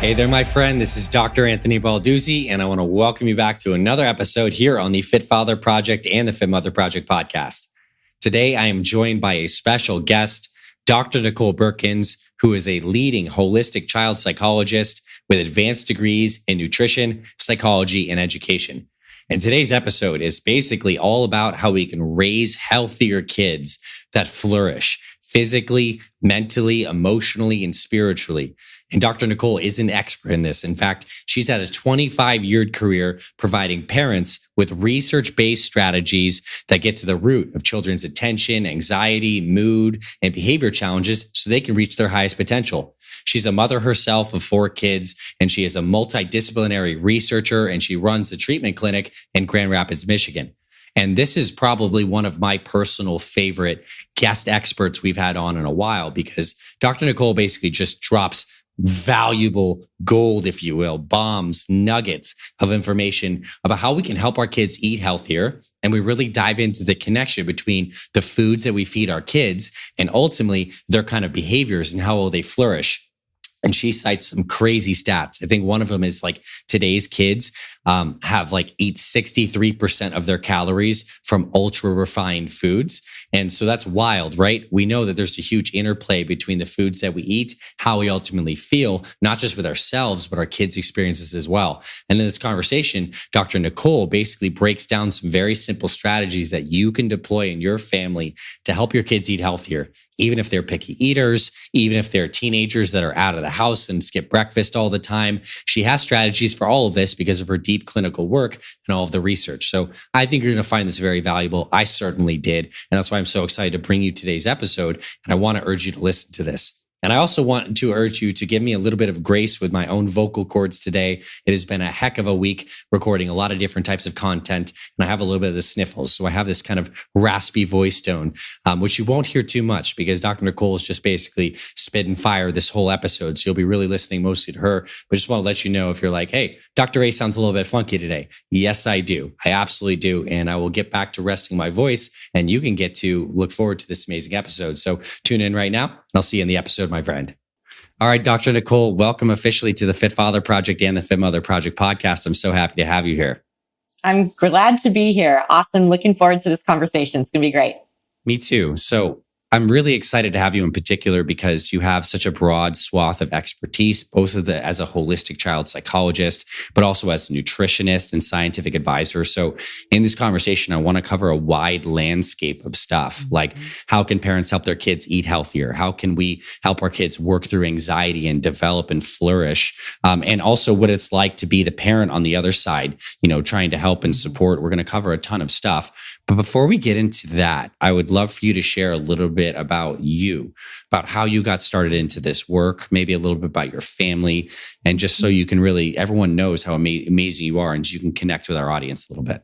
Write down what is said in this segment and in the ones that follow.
Hey there, my friend. This is Dr. Anthony Balduzzi, and I want to welcome you back to another episode here on the Fit Father Project and the Fit Mother Project podcast. Today, I am joined by a special guest, Dr. Nicole Beurkens, who is a leading holistic child psychologist with advanced degrees in nutrition, psychology, and education. And today's episode is basically all about how we can raise healthier kids that flourish physically, mentally, emotionally, and spiritually. And Dr. Nicole is an expert in this. In fact, she's had a 25-year career providing parents with research-based strategies that get to the root of children's attention, anxiety, mood, and behavior challenges so they can reach their highest potential. She's a mother herself of 4 kids, and she is a multi-disciplinary researcher, and she runs the treatment clinic in Grand Rapids, Michigan. And this is probably one of my personal favorite guest experts we've had on in a while, because Dr. Nicole basically just drops valuable gold, if you will, bombs, nuggets of information about how we can help our kids eat healthier. And we really dive into the connection between the foods that we feed our kids and ultimately their kind of behaviors and how will they flourish. And she cites some crazy stats. I think one of them is like today's kids eat 63% of their calories from ultra refined foods. And so that's wild, right? We know that there's a huge interplay between the foods that we eat, how we ultimately feel, not just with ourselves, but our kids' experiences as well. And in this conversation, Dr. Nicole basically breaks down some very simple strategies that you can deploy in your family to help your kids eat healthier, even if they're picky eaters, even if they're teenagers that are out of the house and skip breakfast all the time. She has strategies for all of this because of her deep clinical work and all of the research. So I think you're going to find this very valuable. I certainly did. And that's why I'm so excited to bring you today's episode. And I want to urge you to listen to this. And I also want to urge you to give me a little bit of grace with my own vocal cords today. It has been a heck of a week recording a lot of different types of content, and I have a little bit of the sniffles. So I have this kind of raspy voice tone, which you won't hear too much because Dr. Nicole is just basically spit and fire this whole episode. So you'll be really listening mostly to her. But just want to let you know if you're like, hey, Dr. A sounds a little bit funky today. Yes, I do. I absolutely do. And I will get back to resting my voice, and you can get to look forward to this amazing episode. So tune in right now, and I'll see you in the episode, my friend. All right, Dr. Nicole, welcome officially to the Fit Father Project and the Fit Mother Project podcast. I'm so happy to have you here. I'm glad to be here. Awesome. Looking forward to this conversation. It's going to be great. Me too. So I'm really excited to have you in particular because you have such a broad swath of expertise, both as a holistic child psychologist, but also as a nutritionist and scientific advisor. So in this conversation, I want to cover a wide landscape of stuff, like how can parents help their kids eat healthier? How can we help our kids work through anxiety and develop and flourish? And also what it's like to be the parent on the other side, trying to help and support. We're going to cover a ton of stuff. But before we get into that, I would love for you to share a little bit about you, about how you got started into this work, maybe a little bit about your family, and just so you can everyone knows how amazing you are and you can connect with our audience a little bit.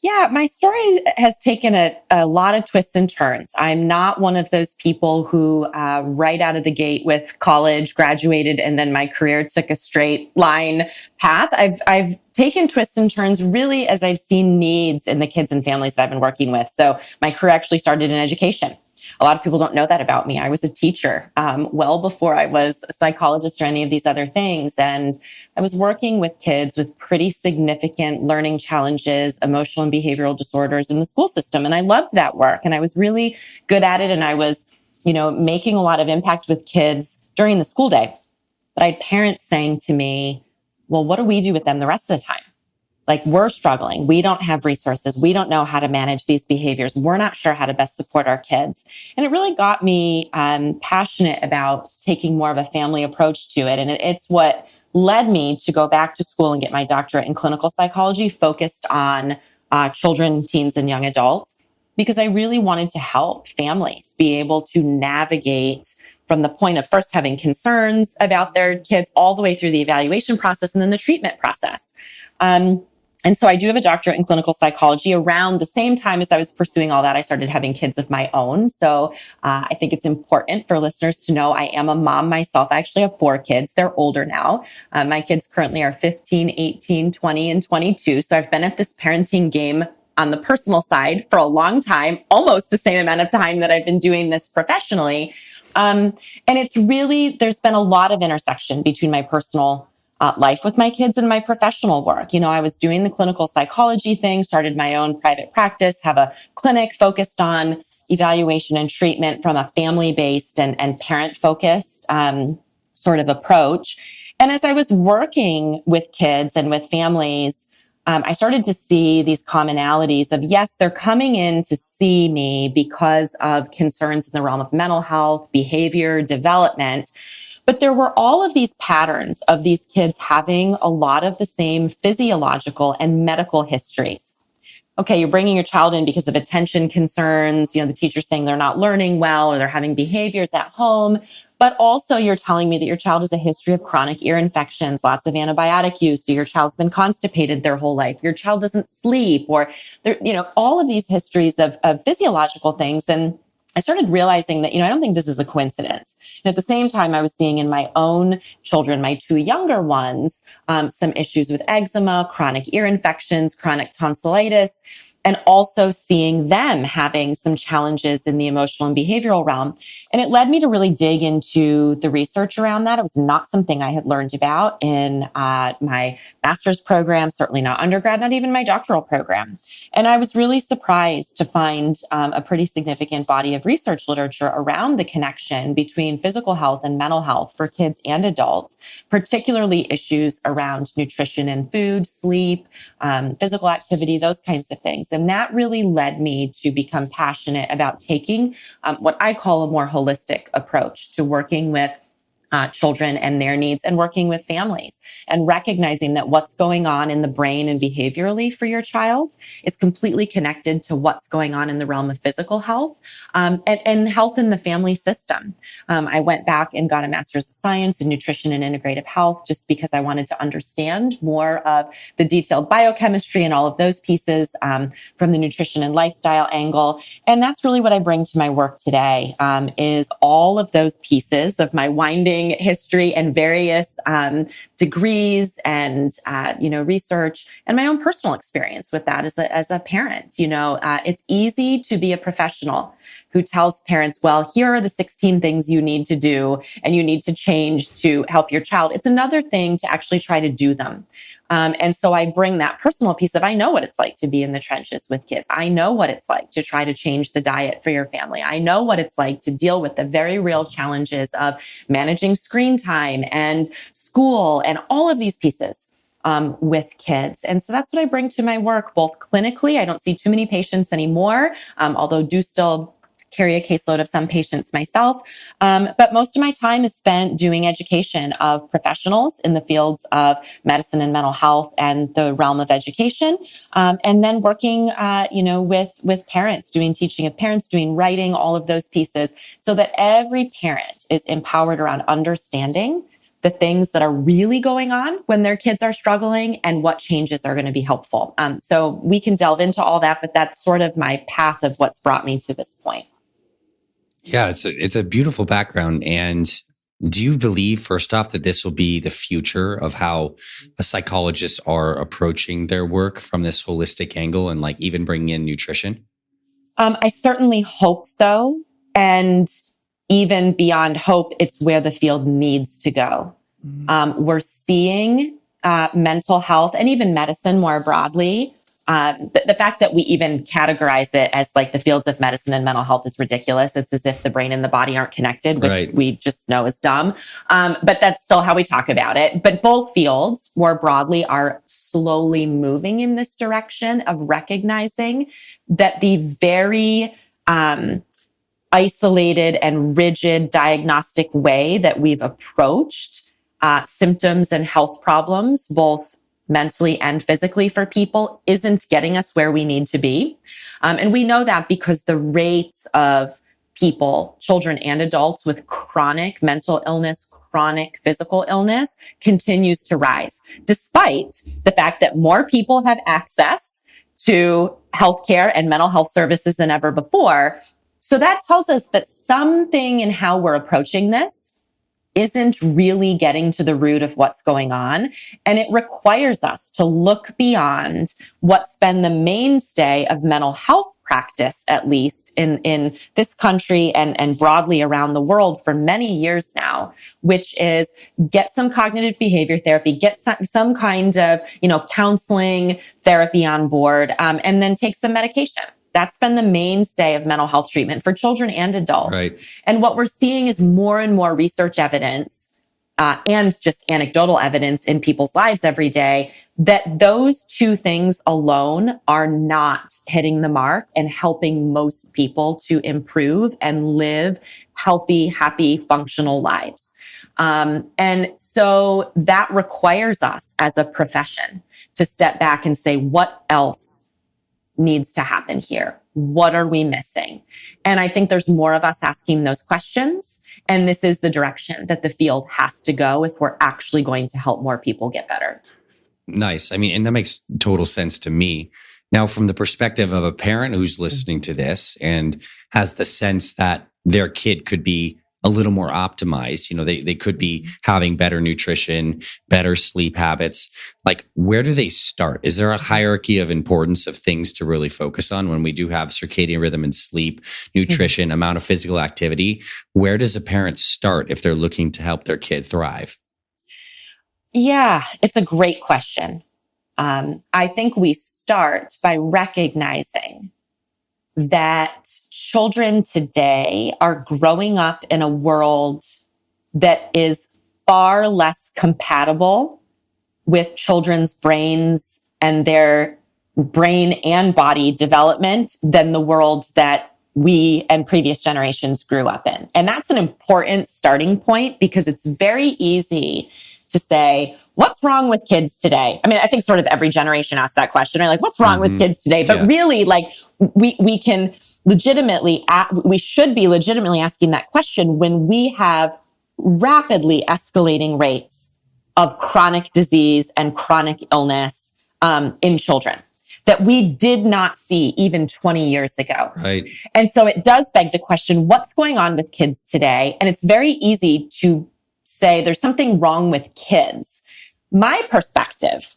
Yeah, my story has taken a lot of twists and turns. I'm not one of those people who right out of the gate with college graduated and then my career took a straight line path. I've taken twists and turns really as I've seen needs in the kids and families that I've been working with. So my career actually started in education. A lot of people don't know that about me. I was a teacher well before I was a psychologist or any of these other things. And I was working with kids with pretty significant learning challenges, emotional and behavioral disorders in the school system. And I loved that work and I was really good at it. And I was, making a lot of impact with kids during the school day. But I had parents saying to me, well, what do we do with them the rest of the time? Like, we're struggling. We don't have resources. We don't know how to manage these behaviors. We're not sure how to best support our kids. And it really got me passionate about taking more of a family approach to it. And it's what led me to go back to school and get my doctorate in clinical psychology focused on children, teens, and young adults, because I really wanted to help families be able to navigate from the point of first having concerns about their kids all the way through the evaluation process and then the treatment process. And so I do have a doctorate in clinical psychology. Around the same time as I was pursuing all that, I started having kids of my own. So I think it's important for listeners to know I am a mom myself. I actually have 4 kids. They're older now. My kids currently are 15, 18, 20, and 22. So I've been at this parenting game on the personal side for a long time, almost the same amount of time that I've been doing this professionally. And it's really, there's been a lot of intersection between my personal life with my kids and my professional work. I was doing the clinical psychology thing, started my own private practice, have a clinic focused on evaluation and treatment from a family-based and parent-focused sort of approach. And as I was working with kids and with families, I started to see these commonalities of, yes, they're coming in to see me because of concerns in the realm of mental health, behavior, development. But there were all of these patterns of these kids having a lot of the same physiological and medical histories. Okay, you're bringing your child in because of attention concerns, the teacher's saying they're not learning well or they're having behaviors at home. But also you're telling me that your child has a history of chronic ear infections, lots of antibiotic use. So your child's been constipated their whole life. Your child doesn't sleep, or all of these histories of physiological things. And I started realizing that, I don't think this is a coincidence. And at the same time, I was seeing in my own children, my two younger ones, some issues with eczema, chronic ear infections, chronic tonsillitis, and also seeing them having some challenges in the emotional and behavioral realm. And it led me to really dig into the research around that. It was not something I had learned about in my master's program, certainly not undergrad, not even my doctoral program. And I was really surprised to find a pretty significant body of research literature around the connection between physical health and mental health for kids and adults, particularly issues around nutrition and food, sleep, physical activity, those kinds of things. And that really led me to become passionate about taking what I call a more holistic approach to working with children and their needs, and working with families, and recognizing that what's going on in the brain and behaviorally for your child is completely connected to what's going on in the realm of physical health and health in the family system. I went back and got a master's of science in nutrition and integrative health just because I wanted to understand more of the detailed biochemistry and all of those pieces from the nutrition and lifestyle angle. And that's really what I bring to my work today, is all of those pieces of my winding history and various degrees and research, and my own personal experience with that as a parent. It's easy to be a professional who tells parents, well, here are the 16 things you need to do and you need to change to help your child. It's another thing to actually try to do them. And so I bring that personal piece of, I know what it's like to be in the trenches with kids. I know what it's like to try to change the diet for your family. I know what it's like to deal with the very real challenges of managing screen time and school and all of these pieces with kids. And so that's what I bring to my work, both clinically. I don't see too many patients anymore, although do still carry a caseload of some patients myself. But most of my time is spent doing education of professionals in the fields of medicine and mental health and the realm of education. And then working, with parents, doing teaching of parents, doing writing, all of those pieces, so that every parent is empowered around understanding the things that are really going on when their kids are struggling and what changes are going to be helpful. So we can delve into all that, but that's sort of my path of what's brought me to this point. Yeah, it's a beautiful background. And do you believe, first off, that this will be the future of how psychologists are approaching their work from this holistic angle, and like even bringing in nutrition? I certainly hope so. And even beyond hope, it's where the field needs to go. We're seeing mental health and even medicine more broadly. The fact that we even categorize it as like the fields of medicine and mental health is ridiculous. It's as if the brain and the body aren't connected, which Right. we just know is dumb. But that's still how we talk about it. But both fields more broadly are slowly moving in this direction of recognizing that the very isolated and rigid diagnostic way that we've approached symptoms and health problems, both mentally and physically for people, isn't getting us where we need to be. And we know that because the rates of people, children and adults with chronic mental illness, chronic physical illness continues to rise, despite the fact that more people have access to healthcare and mental health services than ever before. So that tells us that something in how we're approaching this isn't really getting to the root of what's going on. And it requires us to look beyond what's been the mainstay of mental health practice, at least in this country and broadly around the world for many years now, which is get some cognitive behavior therapy, get some kind of, counseling therapy on board, and then take some medication. That's been the mainstay of mental health treatment for children and adults. Right. And what we're seeing is more and more research evidence and just anecdotal evidence in people's lives every day that those two things alone are not hitting the mark and helping most people to improve and live healthy, happy, functional lives. And so that requires us as a profession to step back and say, what else needs to happen here? What are we missing? And I think there's more of us asking those questions. And this is the direction that the field has to go if we're actually going to help more people get better. Nice. I mean, and that makes total sense to me. Now, from the perspective of a parent who's listening to this and has the sense that their kid could be a little more optimized, they could be having better nutrition, better sleep habits. Like, where do they start? Is there a hierarchy of importance of things to really focus on when we do have circadian rhythm and sleep, nutrition, amount of physical activity? Where does a parent start if they're looking to help their kid thrive? Yeah, it's a great question. I think we start by recognizing that children today are growing up in a world that is far less compatible with children's brains and their brain and body development than the world that we and previous generations grew up in. And that's an important starting point because it's very easy to say, what's wrong with kids today? I mean, I think sort of every generation asks that question, right? Like, what's wrong with kids today? But really, like, we can legitimately, we should be legitimately asking that question when we have rapidly escalating rates of chronic disease and chronic illness in children that we did not see even 20 years ago. Right. And so it does beg the question, what's going on with kids today? And it's very easy to say there's something wrong with kids. My perspective,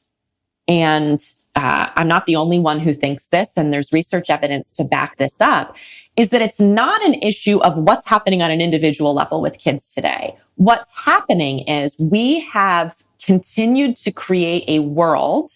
and I'm not the only one who thinks this, and there's research evidence to back this up, is that it's not an issue of what's happening on an individual level with kids today. What's happening is we have continued to create a world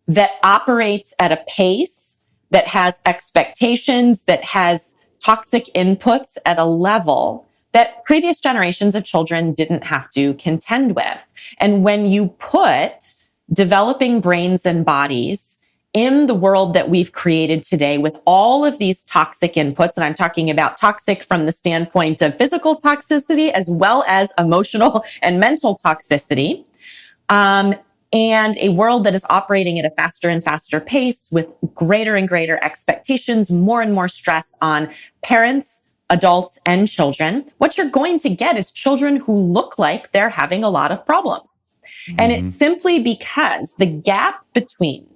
that operates at a pace, that has expectations, that has toxic inputs at a level that previous generations of children didn't have to contend with. And when you put developing brains and bodies in the world that we've created today with all of these toxic inputs, and I'm talking about toxic from the standpoint of physical toxicity as well as emotional and mental toxicity, and a world that is operating at a faster and faster pace with greater and greater expectations, more and more stress on parents, adults, and children, what you're going to get is children who look like they're having a lot of problems. And it's simply because the gap between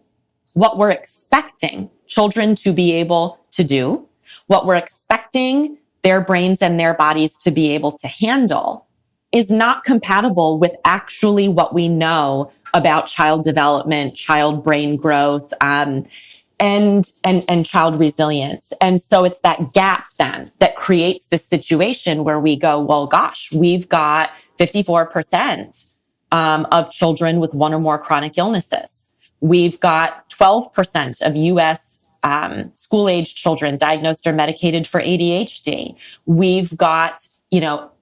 what we're expecting children to be able to do, what we're expecting their brains and their bodies to be able to handle, is not compatible with actually what we know about child development, child brain growth, and child resilience. And so it's that gap then that creates this situation where we go, well, gosh, we've got 54% of children with one or more chronic illnesses. We've got 12% of U.S. School-age children diagnosed or medicated for ADHD. We've got,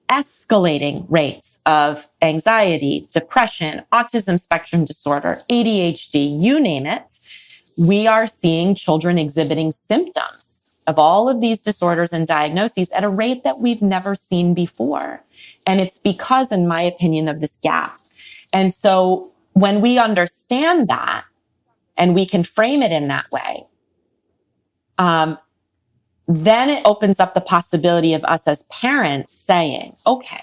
escalating rates of anxiety, depression, autism spectrum disorder, ADHD, you name it. We are seeing children exhibiting symptoms of all of these disorders and diagnoses at a rate that we've never seen before. And it's because, in my opinion, of this gap. And so when we understand that and we can frame it in that way, then it opens up the possibility of us as parents saying, okay,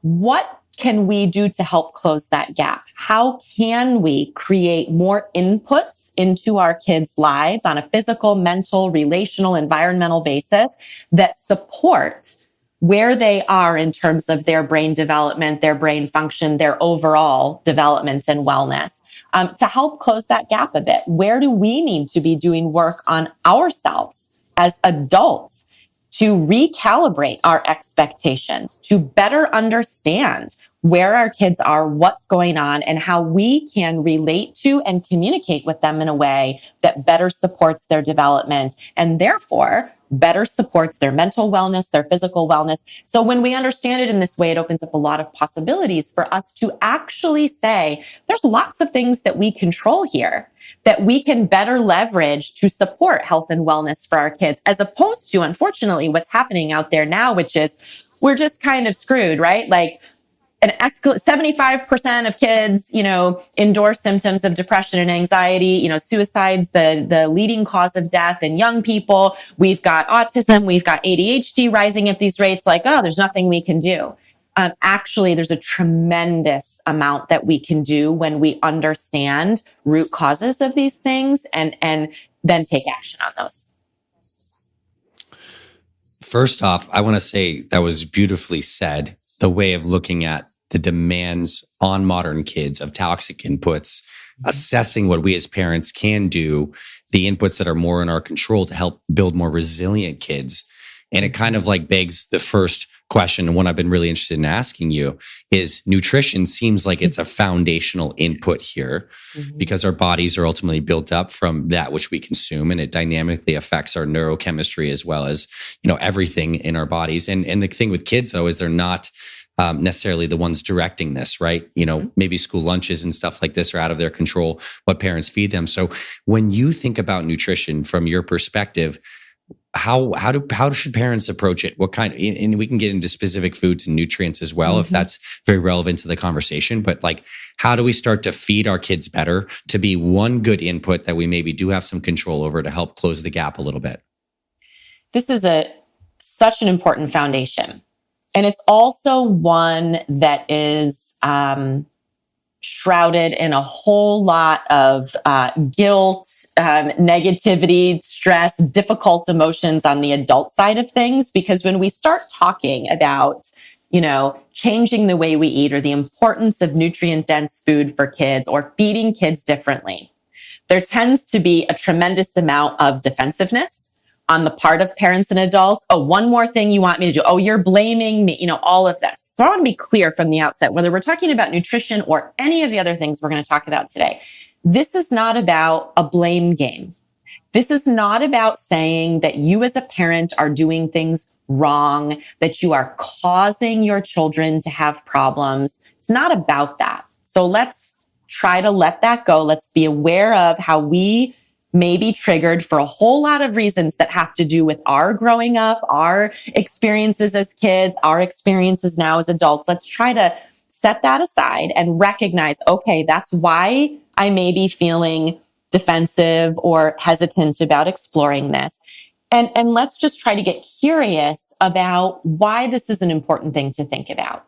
what can we do to help close that gap? How can we create more inputs into our kids' lives on a physical, mental, relational, environmental basis that support where they are in terms of their brain development, their brain function, their overall development and wellness? to help close that gap a bit. Where do we need to be doing work on ourselves as adults to recalibrate our expectations, to better understand where our kids are, what's going on, and how we can relate to and communicate with them in a way that better supports their development and therefore better supports their mental wellness, their physical wellness. So when we understand it in this way, it opens up a lot of possibilities for us to actually say, there's lots of things that we control here that we can better leverage to support health and wellness for our kids, as opposed to, unfortunately, what's happening out there now, which is we're just kind of screwed, right? Like 75% of kids, endorse symptoms of depression and anxiety. Suicide's the leading cause of death in young people. We've got autism, we've got ADHD rising at these rates. Like, oh, there's nothing we can do. Actually, there's a tremendous amount that we can do when we understand root causes of these things and then take action on those. First off, I want to say that was beautifully said. The way of looking at the demands on modern kids of toxic inputs, assessing what we as parents can do, the inputs that are more in our control to help build more resilient kids. And it kind of like begs the first question, and one I've been really interested in asking you is, nutrition seems like it's a foundational input here because our bodies are ultimately built up from that which we consume, and it dynamically affects our neurochemistry as well as, everything in our bodies. And the thing with kids though, is they're not necessarily the ones directing this, right? Maybe school lunches and stuff like this are out of their control, what parents feed them. So when you think about nutrition from your perspective, how should parents approach it? What kind, and we can get into specific foods and nutrients as well, if that's very relevant to the conversation, but like, how do we start to feed our kids better to be one good input that we maybe do have some control over to help close the gap a little bit? This is such an important foundation. And it's also one that is shrouded in a whole lot of guilt, negativity, stress, difficult emotions on the adult side of things. Because when we start talking about, changing the way we eat or the importance of nutrient-dense food for kids or feeding kids differently, there tends to be a tremendous amount of defensiveness on the part of parents and adults. Oh, one more thing you want me to do. Oh, you're blaming me, all of this. So I want to be clear from the outset, whether we're talking about nutrition or any of the other things we're going to talk about today, this is not about a blame game. This is not about saying that you as a parent are doing things wrong, that you are causing your children to have problems. It's not about that. So let's try to let that go. Let's be aware of how we may be triggered for a whole lot of reasons that have to do with our growing up, our experiences as kids, our experiences now as adults. Let's try to set that aside and recognize, okay, that's why I may be feeling defensive or hesitant about exploring this. And let's just try to get curious about why this is an important thing to think about.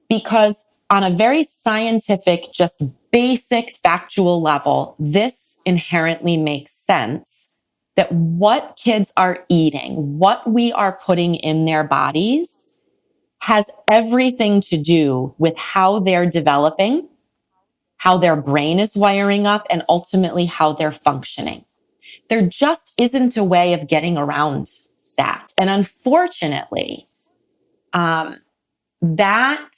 Because on a very scientific, just basic factual level, this inherently makes sense that what kids are eating, what we are putting in their bodies, has everything to do with how they're developing, how their brain is wiring up, and ultimately how they're functioning. There just isn't a way of getting around that. And unfortunately, that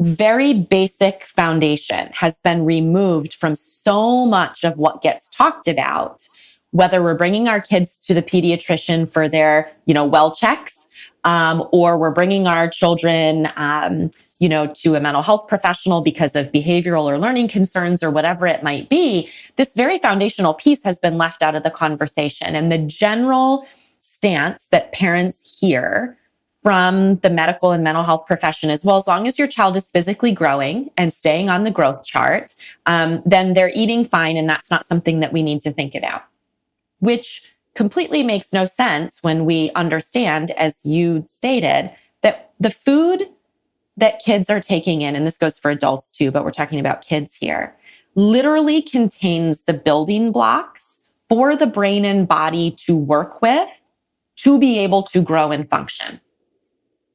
very basic foundation has been removed from so much of what gets talked about, whether we're bringing our kids to the pediatrician for their, well checks, or we're bringing our children, to a mental health professional because of behavioral or learning concerns or whatever it might be. This very foundational piece has been left out of the conversation. And the general stance that parents hear from the medical and mental health profession is, well, as long as your child is physically growing and staying on the growth chart, then they're eating fine, and that's not something that we need to think about, which completely makes no sense when we understand, as you stated, that the food that kids are taking in, and this goes for adults too, but we're talking about kids here, literally contains the building blocks for the brain and body to work with to be able to grow and function.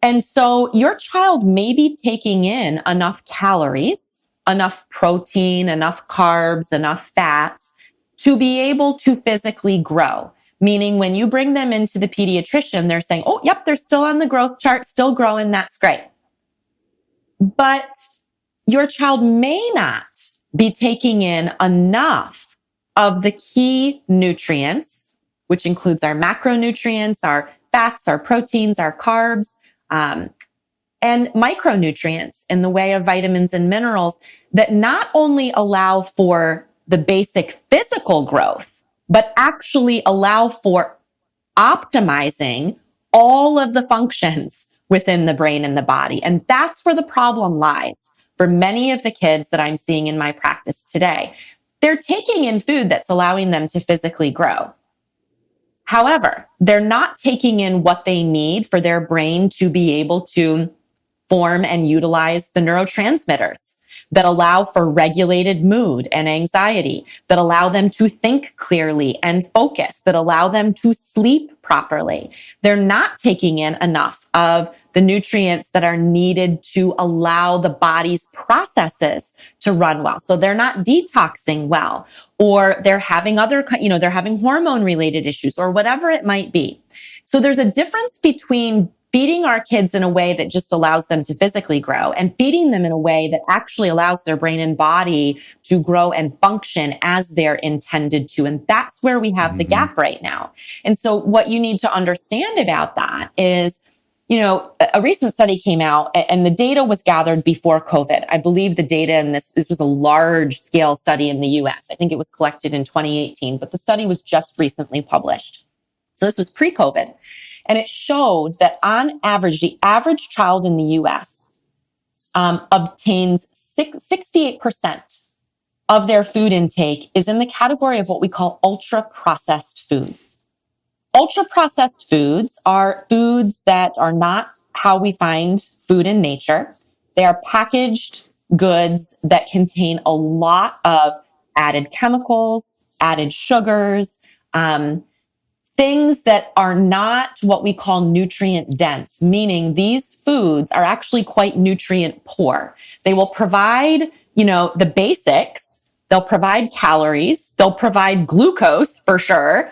And so your child may be taking in enough calories enough protein, enough carbs, enough fats to be able to physically grow. Meaning when you bring them into the pediatrician, they're saying, oh, yep, they're still on the growth chart, still growing, that's great. But your child may not be taking in enough of the key nutrients, which includes our macronutrients, our fats, our proteins, our carbs, and micronutrients in the way of vitamins and minerals that not only allow for the basic physical growth, but actually allow for optimizing all of the functions within the brain and the body. And that's where the problem lies for many of the kids that I'm seeing in my practice today. They're taking in food that's allowing them to physically grow. However, they're not taking in what they need for their brain to be able to form and utilize the neurotransmitters that allow for regulated mood and anxiety, that allow them to think clearly and focus, that allow them to sleep properly. They're not taking in enough of the nutrients that are needed to allow the body's processes to run well. So they're not detoxing well, or they're having they're having hormone related issues or whatever it might be. So there's a difference between feeding our kids in a way that just allows them to physically grow and feeding them in a way that actually allows their brain and body to grow and function as they're intended to. And that's where we have the gap right now. And so what you need to understand about that is, a recent study came out and the data was gathered before COVID. I believe the data in this was a large scale study in the US. I think it was collected in 2018, but the study was just recently published. So this was pre-COVID. And it showed that on average, the average child in the US obtains 68% of their food intake is in the category of what we call ultra-processed foods. Ultra-processed foods are foods that are not how we find food in nature. They are packaged goods that contain a lot of added chemicals, added sugars, things that are not what we call nutrient dense, meaning these foods are actually quite nutrient poor. They will provide, the basics. They'll provide calories. They'll provide glucose for sure.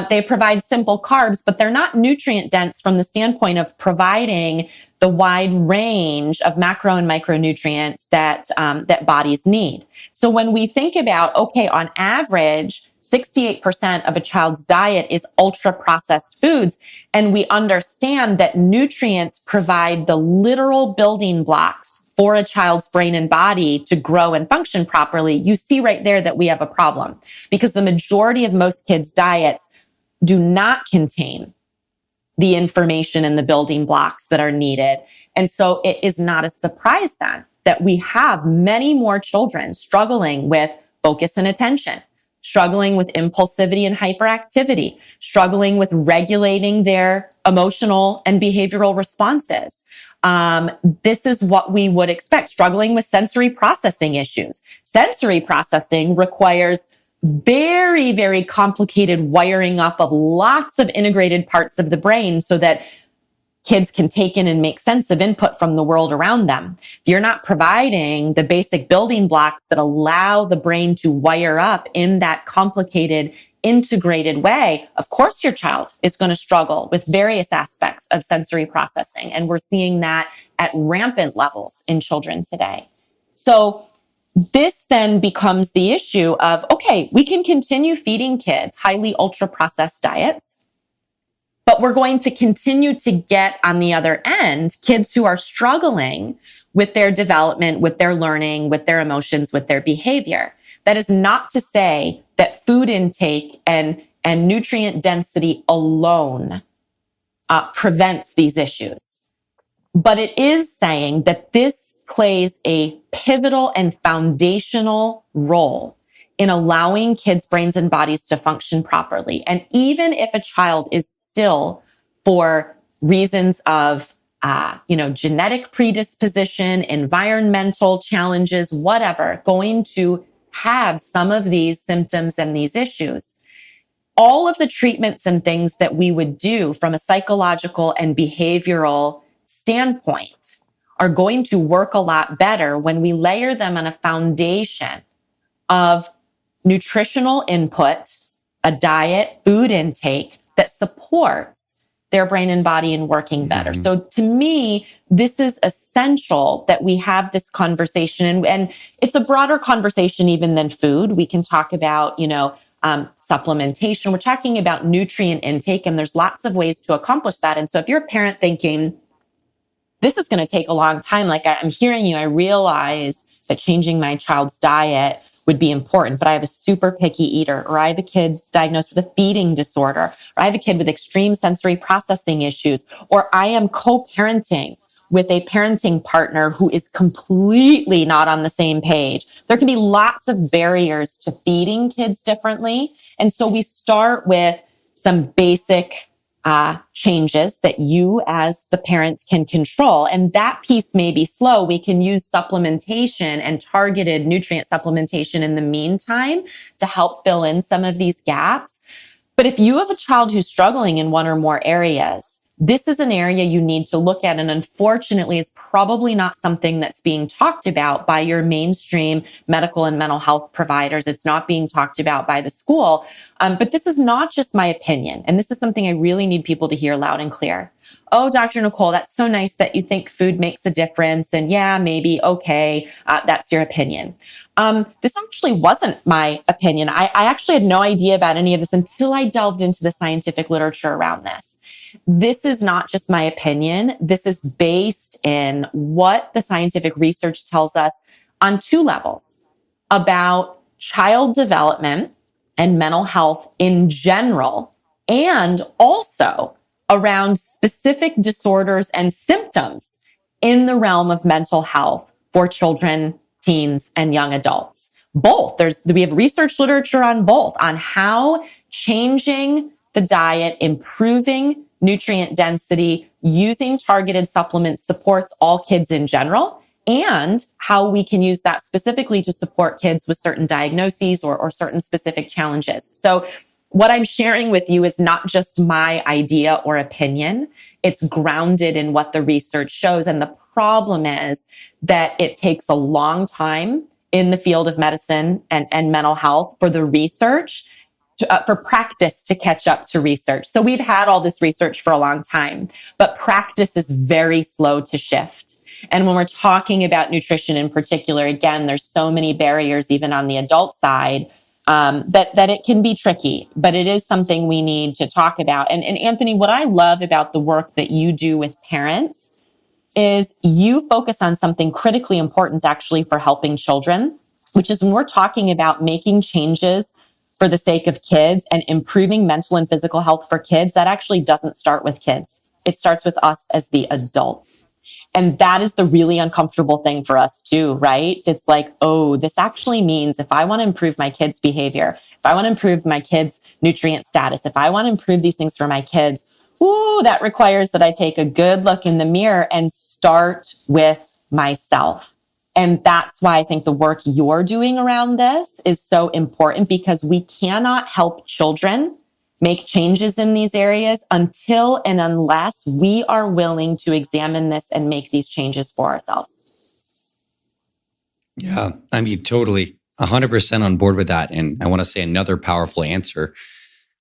They provide simple carbs, but they're not nutrient dense from the standpoint of providing the wide range of macro and micronutrients that bodies need. So when we think about, okay, on average, 68% of a child's diet is ultra-processed foods, and we understand that nutrients provide the literal building blocks for a child's brain and body to grow and function properly, you see right there that we have a problem, because the majority of most kids' diets do not contain the information and the building blocks that are needed. And so it is not a surprise then that we have many more children struggling with focus and attention, struggling with impulsivity and hyperactivity, struggling with regulating their emotional and behavioral responses. This is what we would expect, struggling with sensory processing issues. Sensory processing requires very, very complicated wiring up of lots of integrated parts of the brain so that kids can take in and make sense of input from the world around them. If you're not providing the basic building blocks that allow the brain to wire up in that complicated, integrated way, of course your child is going to struggle with various aspects of sensory processing. And we're seeing that at rampant levels in children today. So this then becomes the issue of, okay, we can continue feeding kids highly ultra-processed diets, but we're going to continue to get on the other end kids who are struggling with their development, with their learning, with their emotions, with their behavior. That is not to say that food intake and nutrient density alone prevents these issues. But it is saying that this plays a pivotal and foundational role in allowing kids' brains and bodies to function properly. And even if a child is still, for reasons of genetic predisposition, environmental challenges, whatever, going to have some of these symptoms and these issues, all of the treatments and things that we would do from a psychological and behavioral standpoint are going to work a lot better when we layer them on a foundation of nutritional input, a diet, food intake that supports their brain and body in working better. So to me, this is essential that we have this conversation, and it's a broader conversation even than food. We can talk about, supplementation. We're talking about nutrient intake, and there's lots of ways to accomplish that. And so if you're a parent thinking, this is going to take a long time, like I'm hearing you, I realize that changing my child's diet would be important, but I have a super picky eater, or I have a kid diagnosed with a feeding disorder, or I have a kid with extreme sensory processing issues, or I am co-parenting with a parenting partner who is completely not on the same page. There can be lots of barriers to feeding kids differently. And so we start with some basic changes that you as the parent can control. And that piece may be slow. We can use supplementation and targeted nutrient supplementation in the meantime to help fill in some of these gaps. But if you have a child who's struggling in one or more areas, this is an area you need to look at. And unfortunately, is probably not something that's being talked about by your mainstream medical and mental health providers. It's not being talked about by the school. But this is not just my opinion. And this is something I really need people to hear loud and clear. Oh, Dr. Nicole, that's so nice that you think food makes a difference. And yeah, maybe, okay, that's your opinion. This actually wasn't my opinion. I actually had no idea about any of this until I delved into the scientific literature around this. This is not just my opinion. This is based in what the scientific research tells us on two levels about child development and mental health in general, and also around specific disorders and symptoms in the realm of mental health for children, teens, and young adults. Both. We have research literature on both, on how changing the diet, improving nutrient density, using targeted supplements supports all kids in general, and how we can use that specifically to support kids with certain diagnoses or certain specific challenges. So what I'm sharing with you is not just my idea or opinion. It's grounded in what the research shows. And the problem is that it takes a long time in the field of medicine and mental health for the research for practice to catch up to research. So we've had all this research for a long time, but practice is very slow to shift. And when we're talking about nutrition in particular, again, there's so many barriers, even on the adult side, that it can be tricky, but it is something we need to talk about. And Anthony, what I love about the work that you do with parents is you focus on something critically important actually for helping children, which is when we're talking about making changes for the sake of kids and improving mental and physical health for kids, that actually doesn't start with kids. It starts with us as the adults. And that is the really uncomfortable thing for us too, right? It's like, oh, this actually means if I want to improve my kids' behavior, if I want to improve my kids' nutrient status, if I want to improve these things for my kids, that requires that I take a good look in the mirror and start with myself. And that's why I think the work you're doing around this is so important, because we cannot help children make changes in these areas until and unless we are willing to examine this and make these changes for ourselves. Yeah, I mean, totally 100% on board with that. And I want to say another powerful answer.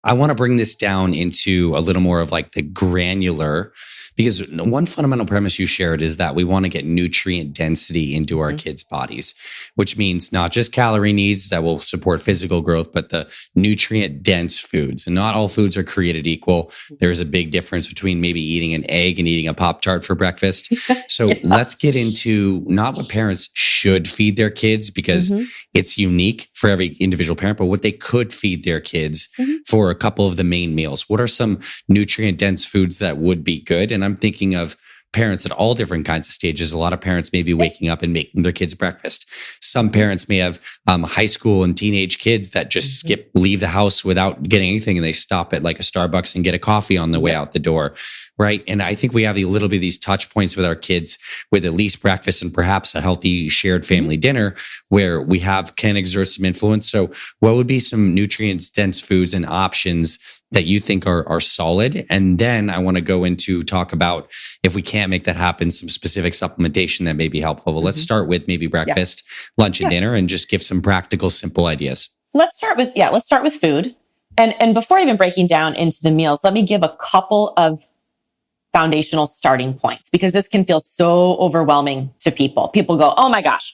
I want to bring this down into a little more of like the granular, because one fundamental premise you shared is that we want to get nutrient density into our kids' bodies, which means not just calorie needs that will support physical growth, but the nutrient dense foods. And not all foods are created equal. There's a big difference between maybe eating an egg and eating a Pop-Tart for breakfast. So let's get into not what parents should feed their kids, because it's unique for every individual parent, but what they could feed their kids for a couple of the main meals. What are some nutrient dense foods that would be good? And I'm thinking of parents at all different kinds of stages. A lot of parents may be waking up and making their kids breakfast. Some parents may have high school and teenage kids that just leave the house without getting anything, and they stop at like a Starbucks and get a coffee on the way out the door, right? And I think we have a little bit of these touch points with our kids with at least breakfast and perhaps a healthy shared family dinner where we can exert some influence. So what would be some nutrients dense foods and options that you think are solid. And then I want to go into talk about, if we can't make that happen, some specific supplementation that may be helpful. But let's start with maybe breakfast, lunch, and dinner, and just give some practical, simple ideas. Let's start with food. And before even breaking down into the meals, let me give a couple of foundational starting points, because this can feel so overwhelming to people. People go, oh my gosh,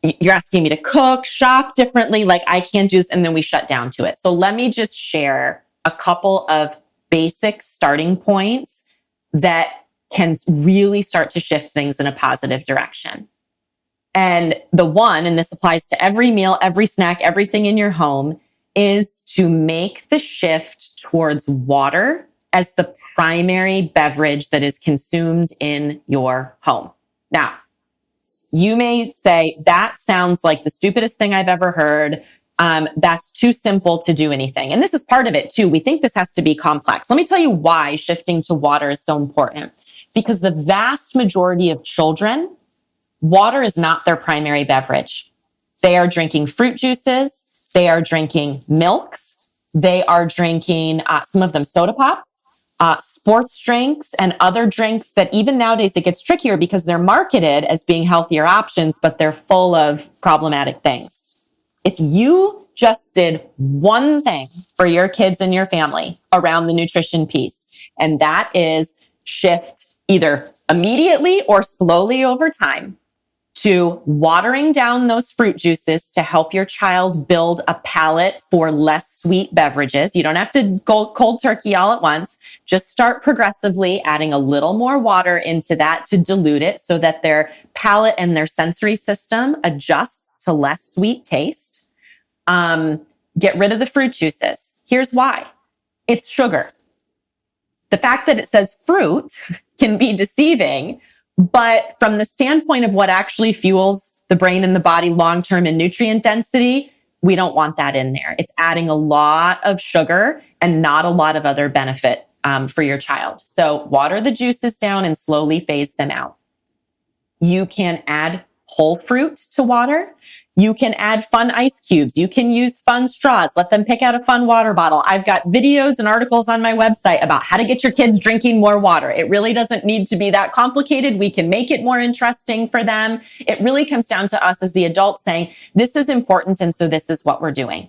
you're asking me to cook, shop differently, like I can't do this, and then we shut down to it. So let me just share a couple of basic starting points that can really start to shift things in a positive direction. And the one, and this applies to every meal, every snack, everything in your home, is to make the shift towards water as the primary beverage that is consumed in your home. Now, you may say, that sounds like the stupidest thing I've ever heard. That's too simple to do anything. And this is part of it too. We think this has to be complex. Let me tell you why shifting to water is so important. Because the vast majority of children, water is not their primary beverage. They are drinking fruit juices. They are drinking milks. They are drinking, some of them, soda pops, sports drinks, and other drinks that even nowadays it gets trickier because they're marketed as being healthier options, but they're full of problematic things. If you just did one thing for your kids and your family around the nutrition piece, and that is shift either immediately or slowly over time to watering down those fruit juices to help your child build a palate for less sweet beverages. You don't have to go cold turkey all at once. Just start progressively adding a little more water into that to dilute it so that their palate and their sensory system adjusts to less sweet taste. Get rid of the fruit juices. Here's why. It's sugar. The fact that it says fruit can be deceiving, but from the standpoint of what actually fuels the brain and the body long-term in nutrient density, we don't want that in there. It's adding a lot of sugar and not a lot of other benefit for your child. So water the juices down and slowly phase them out. You can add whole fruit to water. You can add fun ice cubes. You can use fun straws. Let them pick out a fun water bottle. I've got videos and articles on my website about how to get your kids drinking more water. It really doesn't need to be that complicated. We can make it more interesting for them. It really comes down to us as the adults saying, this is important, and so this is what we're doing.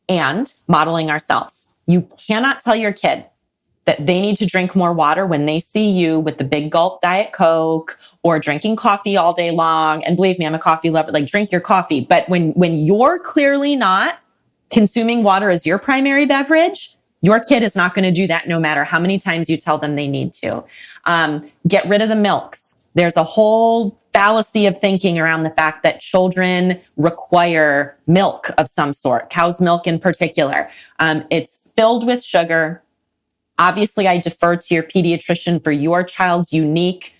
And modeling ourselves. You cannot tell your kid that they need to drink more water when they see you with the big gulp Diet Coke or drinking coffee all day long. And believe me, I'm a coffee lover, like drink your coffee. But when you're clearly not consuming water as your primary beverage, your kid is not going to do that no matter how many times you tell them they need to. Get rid of the milks. There's a whole fallacy of thinking around the fact that children require milk of some sort, cow's milk in particular. It's filled with sugar. Obviously, I defer to your pediatrician for your child's unique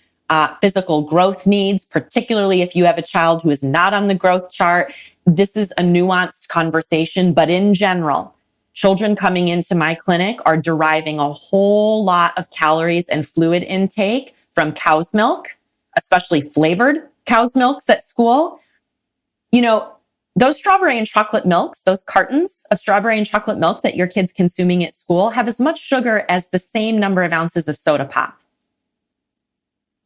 physical growth needs, particularly if you have a child who is not on the growth chart. This is a nuanced conversation, but in general, children coming into my clinic are deriving a whole lot of calories and fluid intake from cow's milk, especially flavored cow's milks at school. You know, those strawberry and chocolate milks, those cartons of strawberry and chocolate milk that your kid's consuming at school have as much sugar as the same number of ounces of soda pop.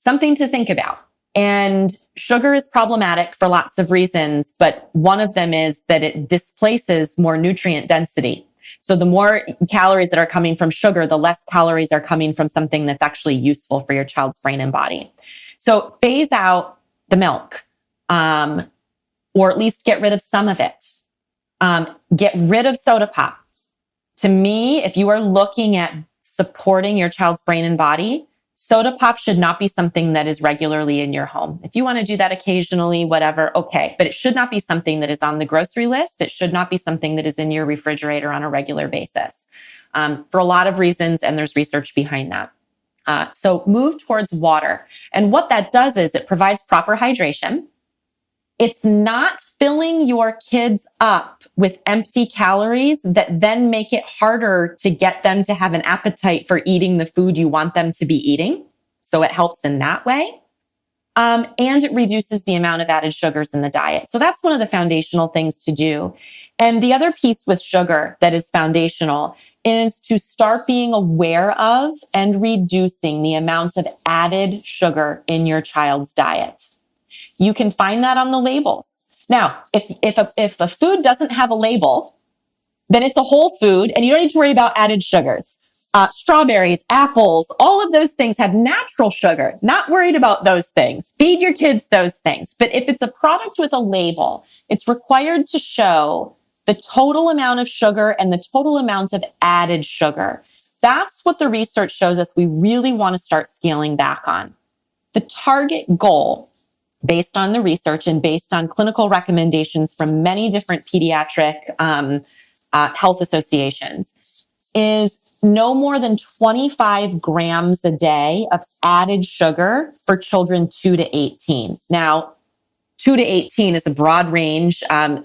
Something to think about. And sugar is problematic for lots of reasons, but one of them is that it displaces more nutrient density. So the more calories that are coming from sugar, the less calories are coming from something that's actually useful for your child's brain and body. So phase out the milk. Or at least get rid of some of it. Get rid of soda pop. To me, if you are looking at supporting your child's brain and body, soda pop should not be something that is regularly in your home. If you want to do that occasionally, whatever, okay. But it should not be something that is on the grocery list. It should not be something that is in your refrigerator on a regular basis. For a lot of reasons, and there's research behind that. So move towards water. And what that does is it provides proper hydration. It's not filling your kids up with empty calories that then make it harder to get them to have an appetite for eating the food you want them to be eating. So it helps in that way. And it reduces the amount of added sugars in the diet. So that's one of the foundational things to do. And the other piece with sugar that is foundational is to start being aware of and reducing the amount of added sugar in your child's diet. You can find that on the labels. Now, if a food doesn't have a label, then it's a whole food and you don't need to worry about added sugars. Strawberries, apples, all of those things have natural sugar. Not worried about those things. Feed your kids those things. But if it's a product with a label, it's required to show the total amount of sugar and the total amount of added sugar. That's what the research shows us we really want to start scaling back on. The target goal, based on the research and based on clinical recommendations from many different pediatric health associations, is no more than 25 grams a day of added sugar for children 2 to 18. Now, 2 to 18 is a broad range.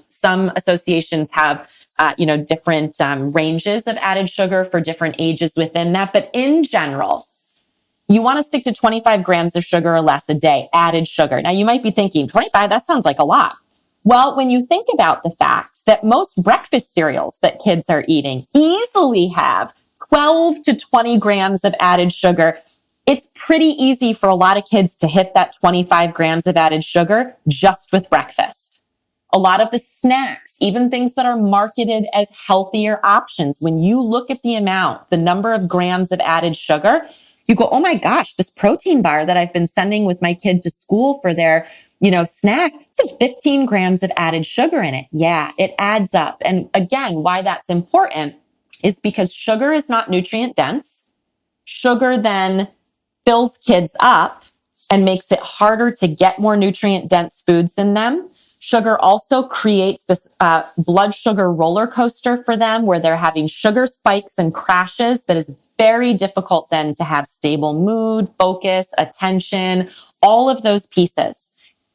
Some associations have, different ranges of added sugar for different ages within that. But in general, you want to stick to 25 grams of sugar or less a day, added sugar. Now, you might be thinking, 25, that sounds like a lot. Well, when you think about the fact that most breakfast cereals that kids are eating easily have 12 to 20 grams of added sugar, it's pretty easy for a lot of kids to hit that 25 grams of added sugar just with breakfast. A lot of the snacks, even things that are marketed as healthier options, when you look at the amount, the number of grams of added sugar, you go, oh my gosh, this protein bar that I've been sending with my kid to school for their, snack, it says 15 grams of added sugar in it. Yeah, it adds up. And again, why that's important is because sugar is not nutrient dense. Sugar then fills kids up and makes it harder to get more nutrient dense foods in them. Sugar also creates this blood sugar roller coaster for them where they're having sugar spikes and crashes that is very difficult then to have stable mood, focus, attention, all of those pieces.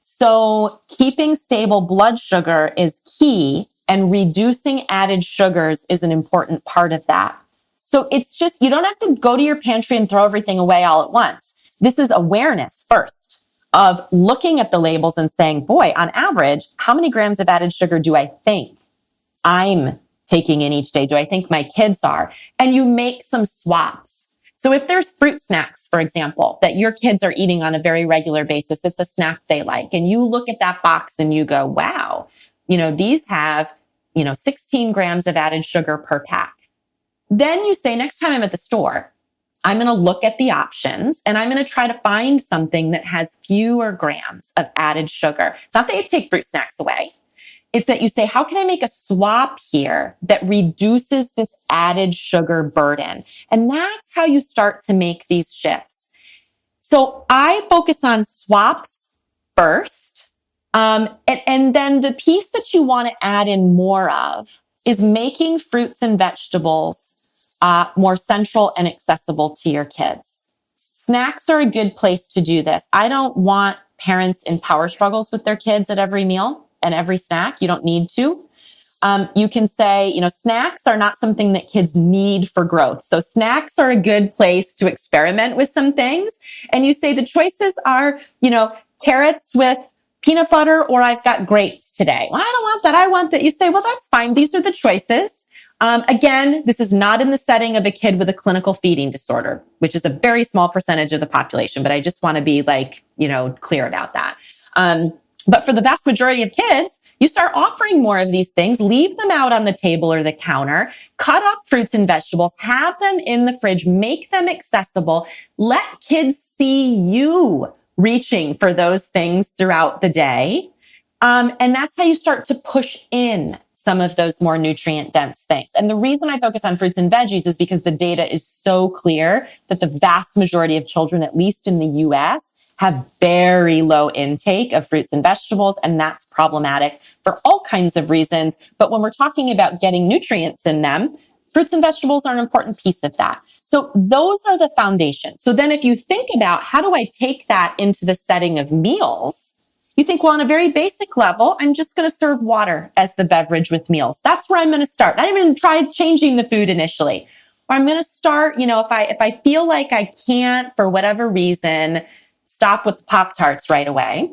So keeping stable blood sugar is key, and reducing added sugars is an important part of that. So it's just, you don't have to go to your pantry and throw everything away all at once. This is awareness first of looking at the labels and saying, boy, on average, how many grams of added sugar do I think I'm taking in each day? Do I think my kids are? And you make some swaps. So if there's fruit snacks, for example, that your kids are eating on a very regular basis, it's a snack they like, and you look at that box and you go, wow, these have, 16 grams of added sugar per pack. Then you say, next time I'm at the store, I'm going to look at the options and I'm going to try to find something that has fewer grams of added sugar. It's not that you take fruit snacks away. It's that you say, how can I make a swap here that reduces this added sugar burden? And that's how you start to make these shifts. So I focus on swaps first. And then the piece that you want to add in more of is making fruits and vegetables more central and accessible to your kids. Snacks are a good place to do this. I don't want parents in power struggles with their kids at every meal and every snack. You don't need to. You can say, snacks are not something that kids need for growth. So snacks are a good place to experiment with some things. And you say the choices are, carrots with peanut butter, or I've got grapes today. Well, I don't want that. I want that. You say, well, that's fine. These are the choices. Again, this is not in the setting of a kid with a clinical feeding disorder, which is a very small percentage of the population, but I just want to be clear about that. But for the vast majority of kids, you start offering more of these things, leave them out on the table or the counter, cut up fruits and vegetables, have them in the fridge, make them accessible, let kids see you reaching for those things throughout the day. And that's how you start to push in some of those more nutrient dense things. And the reason I focus on fruits and veggies is because the data is so clear that the vast majority of children, at least in the US, have very low intake of fruits and vegetables, and that's problematic for all kinds of reasons. But when we're talking about getting nutrients in them, fruits and vegetables are an important piece of that. So those are the foundations. So then if you think about how do I take that into the setting of meals, you think, well, on a very basic level, I'm just going to serve water as the beverage with meals. That's where I'm going to start. Not even try changing the food initially. Or I'm going to start, if I feel like I can't, for whatever reason, stop with the Pop-Tarts right away,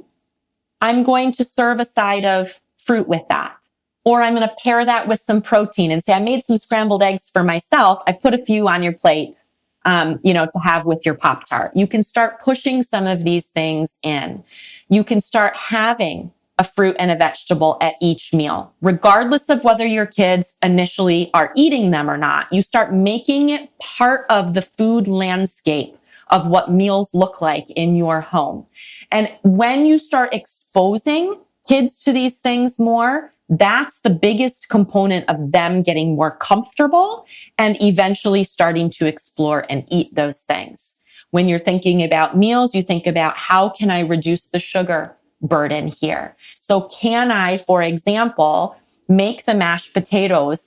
I'm going to serve a side of fruit with that. Or I'm going to pair that with some protein and say, I made some scrambled eggs for myself. I put a few on your plate, to have with your Pop-Tart. You can start pushing some of these things in. You can start having a fruit and a vegetable at each meal, regardless of whether your kids initially are eating them or not. You start making it part of the food landscape of what meals look like in your home. And when you start exposing kids to these things more, that's the biggest component of them getting more comfortable and eventually starting to explore and eat those things. When you're thinking about meals, you think about how can I reduce the sugar burden here? So can I, for example, make the mashed potatoes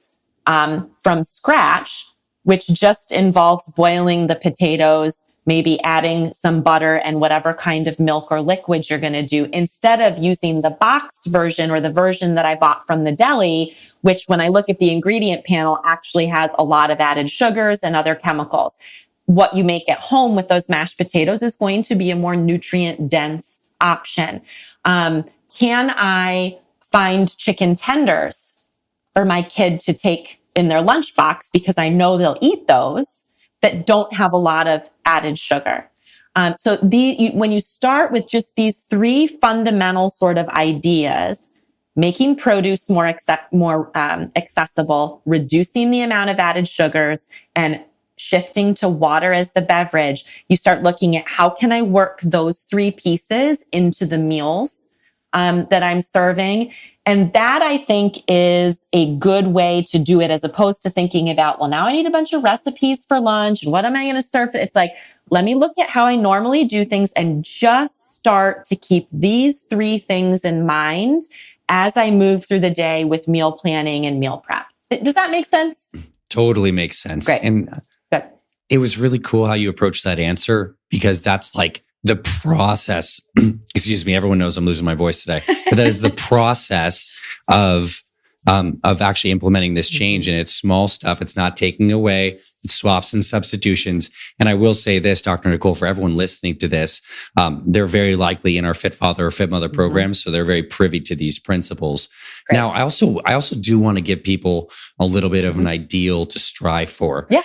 from scratch, which just involves boiling the potatoes, maybe adding some butter and whatever kind of milk or liquid you're going to do, instead of using the boxed version or the version that I bought from the deli, which when I look at the ingredient panel actually has a lot of added sugars and other chemicals. What you make at home with those mashed potatoes is going to be a more nutrient dense option. Can I find chicken tenders for my kid to take in their lunchbox because I know they'll eat those that don't have a lot of added sugar? So when you start with just these three fundamental sort of ideas, making produce more accessible, reducing the amount of added sugars, and shifting to water as the beverage, you start looking at how can I work those three pieces into the meals that I'm serving. And that, I think, is a good way to do it, as opposed to thinking about, well, now I need a bunch of recipes for lunch and what am I going to serve? It's like, let me look at how I normally do things and just start to keep these three things in mind as I move through the day with meal planning and meal prep. Does that make sense? Totally makes sense. Great. And Good. It was really cool how you approached that answer, because that's like the process. Excuse me, everyone knows I'm losing my voice today, but that is the process of actually implementing this change. And it's small stuff. It's not taking away, it's swaps and substitutions. And I will say this, Dr. Nicole, for everyone listening to this, they're very likely in our Fit Father or Fit Mother programs. So they're very privy to these principles. Great. Now, I also do want to give people a little bit of an ideal to strive for. Yeah.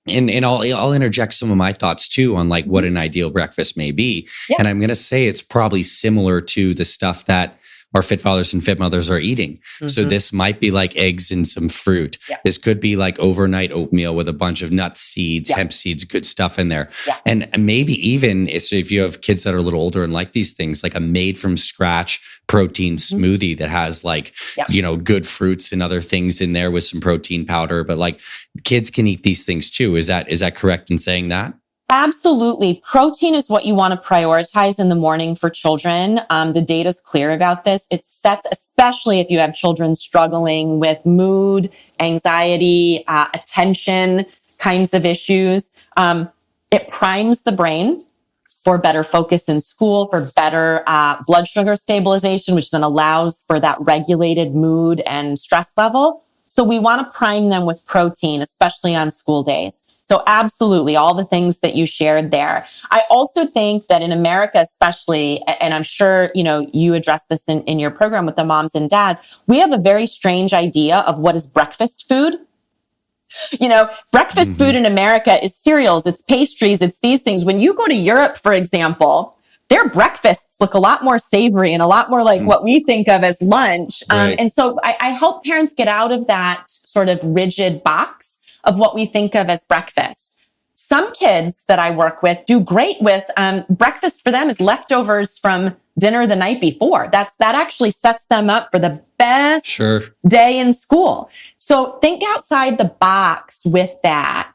And I'll interject some of my thoughts too on like what an ideal breakfast may be. Yeah. And I'm going to say it's probably similar to the stuff that our Fit Fathers and Fit Mothers are eating. So this might be like eggs and some fruit. Yeah. This could be like overnight oatmeal with a bunch of nuts, seeds, hemp seeds, good stuff in there. Yeah. And maybe even if you have kids that are a little older and like these things, like a made from scratch protein smoothie that has like, good fruits and other things in there with some protein powder. But like kids can eat these things too. Is that correct in saying that? Absolutely. Protein is what you want to prioritize in the morning for children. The data is clear about this. It sets, especially if you have children struggling with mood, anxiety, attention kinds of issues. It primes the brain for better focus in school, for better blood sugar stabilization, which then allows for that regulated mood and stress level. So we want to prime them with protein, especially on school days. So absolutely, all the things that you shared there. I also think that in America, especially, and I'm sure, you address this in your program with the moms and dads, we have a very strange idea of what is breakfast food. Breakfast food in America is cereals, it's pastries, it's these things. When you go to Europe, for example, their breakfasts look a lot more savory and a lot more like what we think of as lunch. Right. And so I help parents get out of that sort of rigid box of what we think of as breakfast. Some kids that I work with do great with breakfast. For them is leftovers from dinner the night before. That actually sets them up for the best day in school. So think outside the box with that.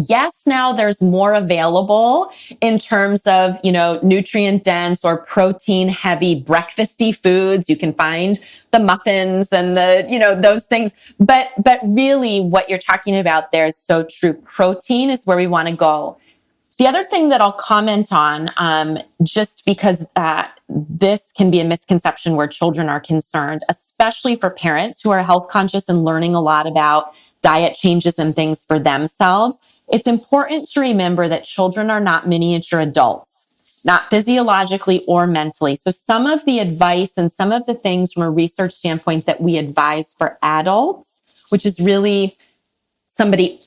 Yes, now there's more available in terms of, nutrient dense or protein heavy breakfasty foods. You can find the muffins and those things. But really what you're talking about there is so true. Protein is where we want to go. The other thing that I'll comment on, just because this can be a misconception where children are concerned, especially for parents who are health conscious and learning a lot about diet changes and things for themselves. It's important to remember that children are not miniature adults. not physiologically or mentally. So some of the advice and some of the things from a research standpoint that we advise for adults, which is really somebody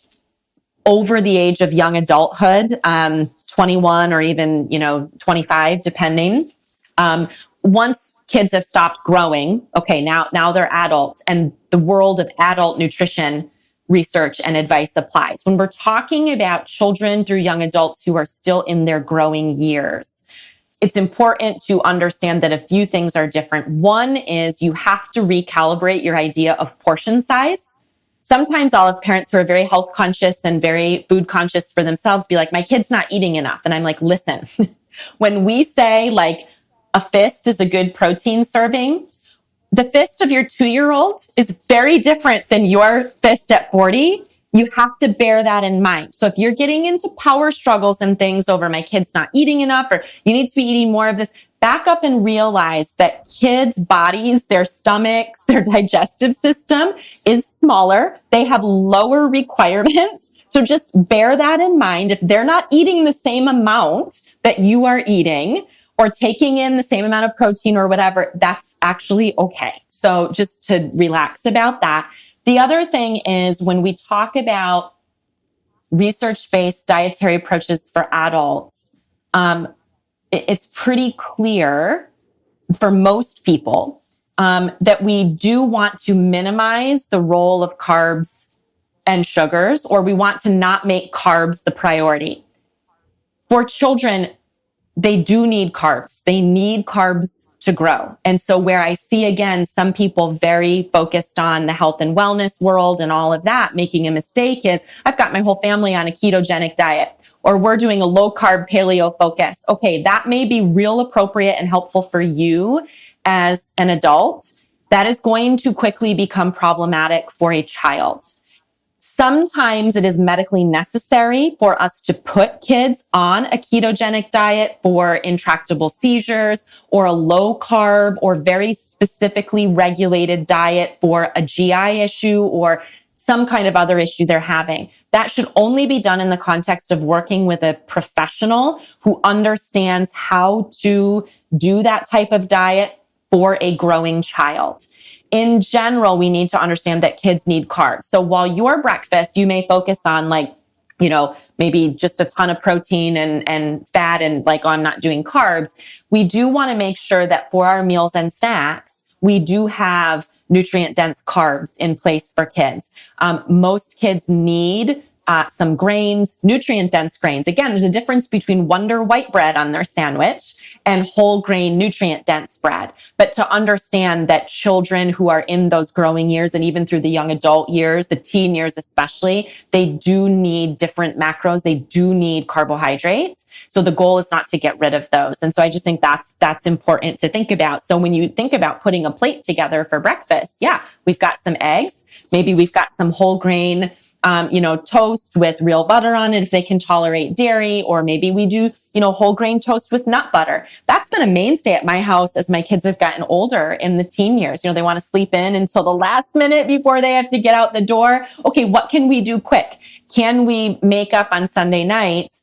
over the age of young adulthood, 21 or even, 25, depending. Once kids have stopped growing, okay, now they're adults, and the world of adult nutrition research and advice applies. When we're talking about children through young adults who are still in their growing years, it's important to understand that a few things are different. One is you have to recalibrate your idea of portion size. Sometimes I'll have parents who are very health conscious and very food conscious for themselves be like, my kid's not eating enough. And I'm like, listen, when we say like a fist is a good protein serving, the fist of your 2-year-old is very different than your fist at 40. You have to bear that in mind. So if you're getting into power struggles and things over my kid's not eating enough, or you need to be eating more of this, back up and realize that kids' bodies, their stomachs, their digestive system is smaller. They have lower requirements. So just bear that in mind. If they're not eating the same amount that you are eating or taking in the same amount of protein or whatever, that's actually okay. So just to relax about that. The other thing is when we talk about research-based dietary approaches for adults, it's pretty clear for most people that we do want to minimize the role of carbs and sugars, or we want to not make carbs the priority. For children, they do need carbs. They need carbs to grow. And so where I see, again, some people very focused on the health and wellness world and all of that, making a mistake is, I've got my whole family on a ketogenic diet, or we're doing a low carb paleo focus. Okay, that may be real appropriate and helpful for you as an adult. That is going to quickly become problematic for a child. Sometimes it is medically necessary for us to put kids on a ketogenic diet for intractable seizures, or a low carb or very specifically regulated diet for a GI issue or some kind of other issue they're having. That should only be done in the context of working with a professional who understands how to do that type of diet for a growing child. In general, we need to understand that kids need carbs. So while your breakfast, you may focus on maybe just a ton of protein and fat and like, oh, I'm not doing carbs. We do want to make sure that for our meals and snacks, we do have nutrient-dense carbs in place for kids. Most kids need some grains, nutrient-dense grains. Again, there's a difference between Wonder white bread on their sandwich and whole grain nutrient-dense bread. But to understand that children who are in those growing years and even through the young adult years, the teen years especially, they do need different macros. They do need carbohydrates. So the goal is not to get rid of those. And so I just think that's important to think about. So when you think about putting a plate together for breakfast, yeah, we've got some eggs. Maybe we've got some whole grain toast with real butter on it if they can tolerate dairy, or maybe we do, whole grain toast with nut butter. That's been a mainstay at my house as my kids have gotten older in the teen years. They want to sleep in until the last minute before they have to get out the door. Okay, what can we do quick? Can we make up on Sunday nights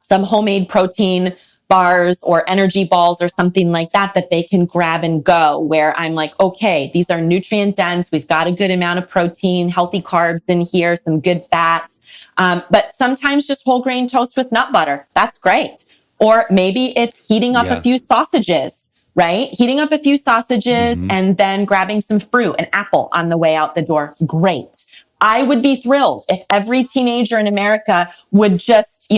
some homemade protein bars or energy balls or something like that they can grab and go, where I'm like, okay, these are nutrient dense. We've got a good amount of protein, healthy carbs in here, some good fats. But sometimes just whole grain toast with nut butter. That's great. Or maybe it's heating up a few sausages, right? Heating up a few sausages and then grabbing some fruit, an apple on the way out the door. Great. I would be thrilled if every teenager in America would just,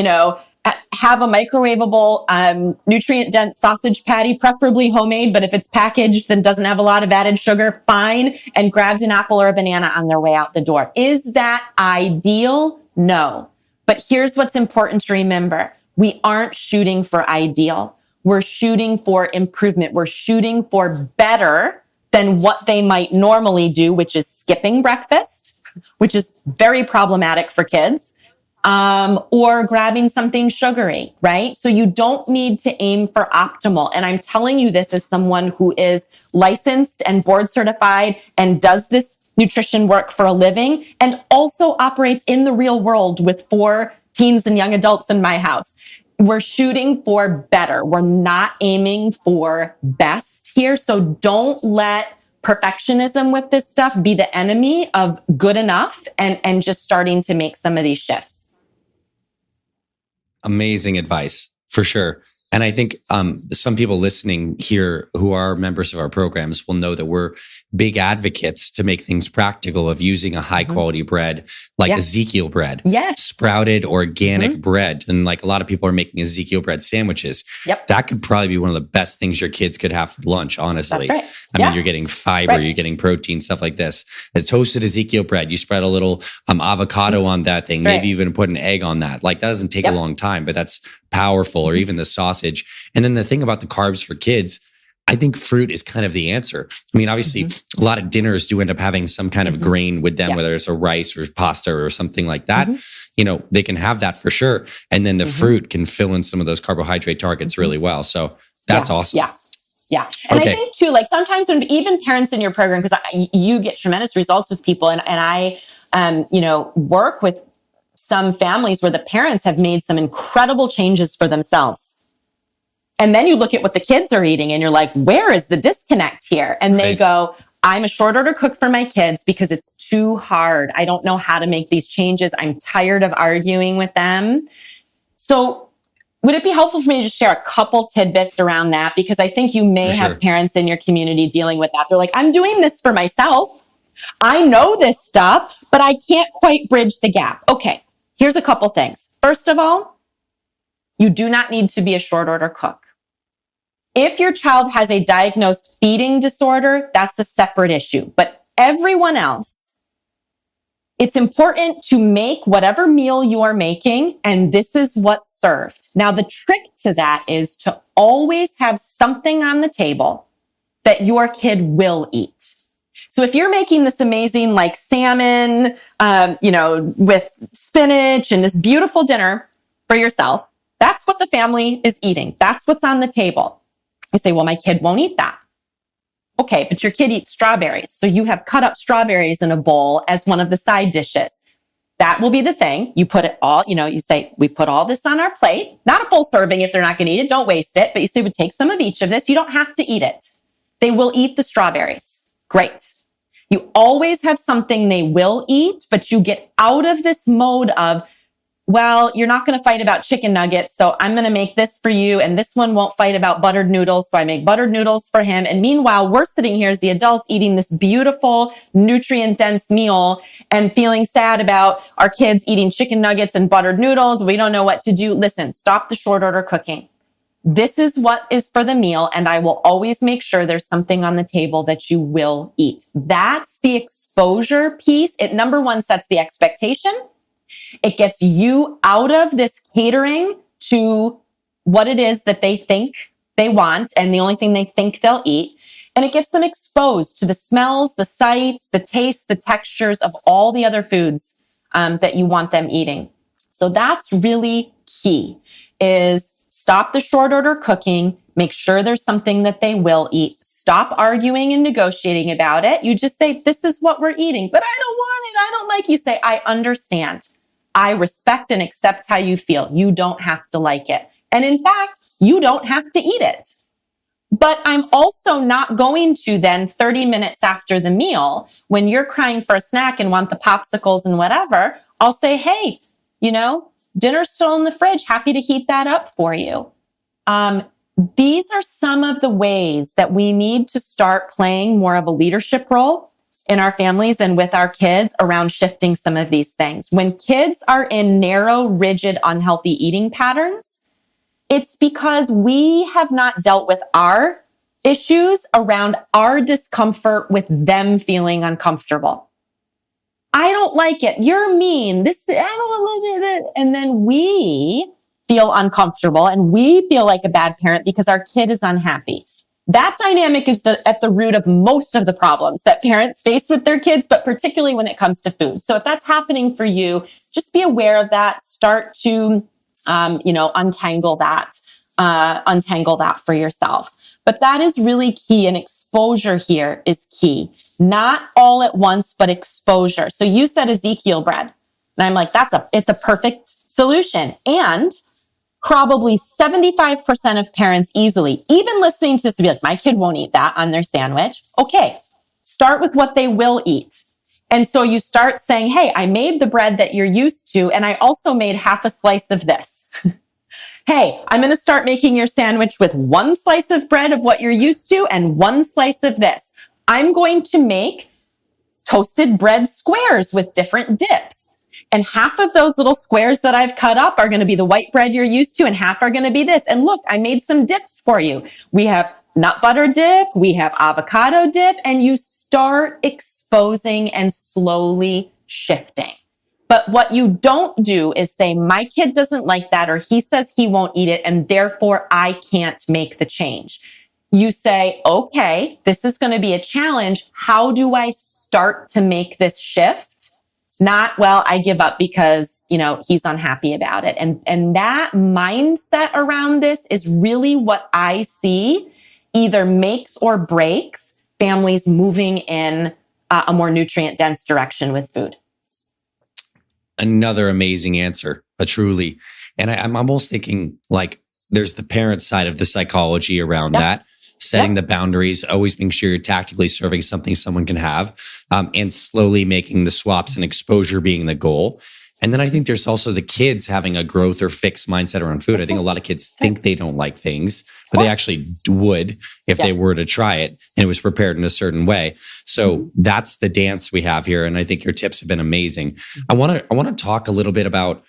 have a microwavable, nutrient-dense sausage patty, preferably homemade, but if it's packaged and doesn't have a lot of added sugar, fine, and grabbed an apple or a banana on their way out the door. Is that ideal? No. But here's what's important to remember. We aren't shooting for ideal. We're shooting for improvement. We're shooting for better than what they might normally do, which is skipping breakfast, which is very problematic for kids. Or grabbing something sugary, right? So you don't need to aim for optimal. And I'm telling you this as someone who is licensed and board certified and does this nutrition work for a living and also operates in the real world with 4 teens and young adults in my house. we're shooting for better. We're not aiming for best here. So don't let perfectionism with this stuff be the enemy of good enough and just starting to make some of these shifts. Amazing advice, for sure. And I think some people listening here who are members of our programs will know that we're big advocates to make things practical of using a high quality bread like Ezekiel bread, sprouted organic bread. And like a lot of people are making Ezekiel bread sandwiches. That could probably be one of the best things your kids could have for lunch, honestly. That's right. I mean, you're getting fiber, you're getting protein, stuff like this. It's toasted Ezekiel bread. You spread a little avocado on that thing, maybe even put an egg on that. Like that doesn't take a long time, but that's powerful, or even the sausage. And then the thing about the carbs for kids, I think fruit is kind of the answer. I mean, obviously, a lot of dinners do end up having some kind of grain with them, whether it's a rice or pasta or something like that. You know, they can have that for sure. And then the fruit can fill in some of those carbohydrate targets really well. So that's awesome. Yeah. And I think too, like sometimes when even parents in your program, because you get tremendous results with people, and I, work with some families where the parents have made some incredible changes for themselves. And then you look at what the kids are eating and you're like, where is the disconnect here? And they go, I'm a short order cook for my kids because it's too hard. I don't know how to make these changes. I'm tired of arguing with them. So would it be helpful for me to just share a couple tidbits around that? Because I think you may have parents in your community dealing with that. They're like, I'm doing this for myself. I know this stuff, but I can't quite bridge the gap. Okay, here's a couple things. First of all, you do not need to be a short order cook. If your child has a diagnosed feeding disorder, that's a separate issue. But everyone else, it's important to make whatever meal you are making, and this is what's served. Now, the trick to that is to always have something on the table that your kid will eat. So if you're making this amazing like salmon, with spinach and this beautiful dinner for yourself, that's what the family is eating. That's what's on the table. You say, well, my kid won't eat that. Okay, but your kid eats strawberries. So you have cut up strawberries in a bowl as one of the side dishes. That will be the thing. You put it all, you say, we put all this on our plate, not a full serving if they're not going to eat it. Don't waste it. But you say, we take some of each of this. You don't have to eat it. They will eat the strawberries. Great. You always have something they will eat, but you get out of this mode of, well, you're not going to fight about chicken nuggets, so I'm going to make this for you. And this one won't fight about buttered noodles, so I make buttered noodles for him. And meanwhile, we're sitting here as the adults eating this beautiful, nutrient-dense meal and feeling sad about our kids eating chicken nuggets and buttered noodles. We don't know what to do. Listen, stop the short order cooking. This is what is for the meal, and I will always make sure there's something on the table that you will eat. That's the exposure piece. It, number one, sets the expectation. It gets you out of this catering to what it is that they think they want and the only thing they think they'll eat. And it gets them exposed to the smells, the sights, the tastes, the textures of all the other foods that you want them eating. So that's really key, is stop the short order cooking, make sure there's something that they will eat. Stop arguing and negotiating about it. You just say, this is what we're eating, but I don't want it. I don't like. You say, I understand. I respect and accept how you feel. You don't have to like it. And in fact, you don't have to eat it. But I'm also not going to then 30 minutes after the meal, when you're crying for a snack and want the popsicles and whatever, I'll say, hey, dinner's still in the fridge. Happy to heat that up for you. These are some of the ways that we need to start playing more of a leadership role in our families and with our kids around shifting some of these things. When kids are in narrow, rigid, unhealthy eating patterns, it's because we have not dealt with our issues around our discomfort with them feeling uncomfortable. I don't like it. You're mean. I don't like it. And then we feel uncomfortable and we feel like a bad parent because our kid is unhappy. That dynamic is at the root of most of the problems that parents face with their kids, but particularly when it comes to food. So if that's happening for you, just be aware of that. Start to, untangle that for yourself. But that is really key. And exposure here is key. Not all at once, but exposure. So you said Ezekiel bread. And I'm like, it's a perfect solution. And probably 75% of parents easily, even listening to this, would be like, my kid won't eat that on their sandwich. Okay, start with what they will eat. And so you start saying, hey, I made the bread that you're used to, and I also made half a slice of this. Hey, I'm going to start making your sandwich with one slice of bread of what you're used to and one slice of this. I'm going to make toasted bread squares with different dips. And half of those little squares that I've cut up are going to be the white bread you're used to, and half are going to be this. And look, I made some dips for you. We have nut butter dip, we have avocado dip, and you start exposing and slowly shifting. But what you don't do is say, my kid doesn't like that, or he says he won't eat it, and therefore I can't make the change. You say, okay, this is going to be a challenge. How do I start to make this shift? Not, well, I give up because, he's unhappy about it. And that mindset around this is really what I see either makes or breaks families moving in a more nutrient dense direction with food. Another amazing answer, truly. And I'm almost thinking like there's the parent side of the psychology around that, setting the boundaries, always making sure you're tactically serving something someone can have, and slowly making the swaps and exposure being the goal. And then I think there's also the kids having a growth or fixed mindset around food. I think a lot of kids think they don't like things, but they actually would if they were to try it and it was prepared in a certain way. So that's the dance we have here. And I think your tips have been amazing. I want to talk a little bit about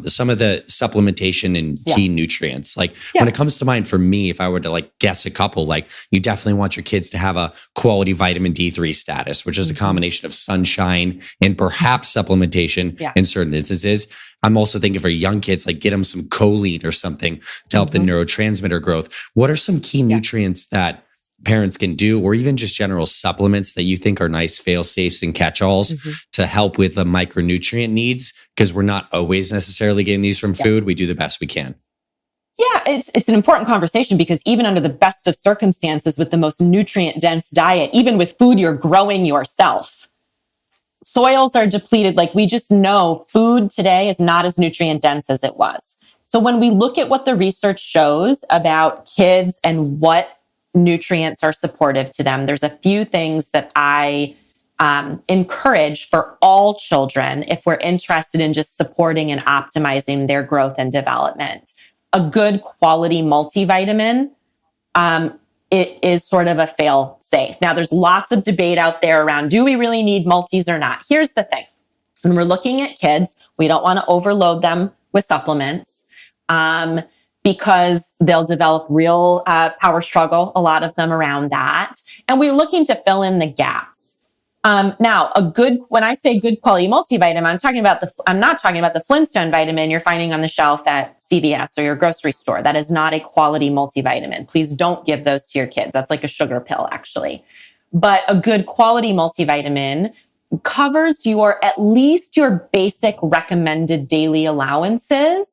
some of the supplementation and key nutrients. Like when it comes to mind for me, if I were to guess a couple, you definitely want your kids to have a quality vitamin D3 status, which is a combination of sunshine and perhaps supplementation in certain instances. I'm also thinking for young kids, get them some choline or something to help the neurotransmitter growth. What are some key nutrients that parents can do, or even just general supplements that you think are nice fail-safes and catch-alls to help with the micronutrient needs? Because we're not always necessarily getting these from food. We do the best we can. Yeah, it's an important conversation because even under the best of circumstances with the most nutrient-dense diet, even with food you're growing yourself, soils are depleted. We just know food today is not as nutrient-dense as it was. So when we look at what the research shows about kids and what nutrients are supportive to them, there's a few things that I encourage for all children if we're interested in just supporting and optimizing their growth and development. A good quality multivitamin, it is sort of a fail safe. Now, there's lots of debate out there around, do we really need multis or not? Here's the thing. When we're looking at kids, we don't want to overload them with supplements. Because they'll develop real power struggle, a lot of them around that. And we're looking to fill in the gaps. Now, when I say good quality multivitamin, I'm not talking about the Flintstone vitamin you're finding on the shelf at CVS or your grocery store. That is not a quality multivitamin. Please don't give those to your kids. That's like a sugar pill, actually. But a good quality multivitamin covers at least your basic recommended daily allowances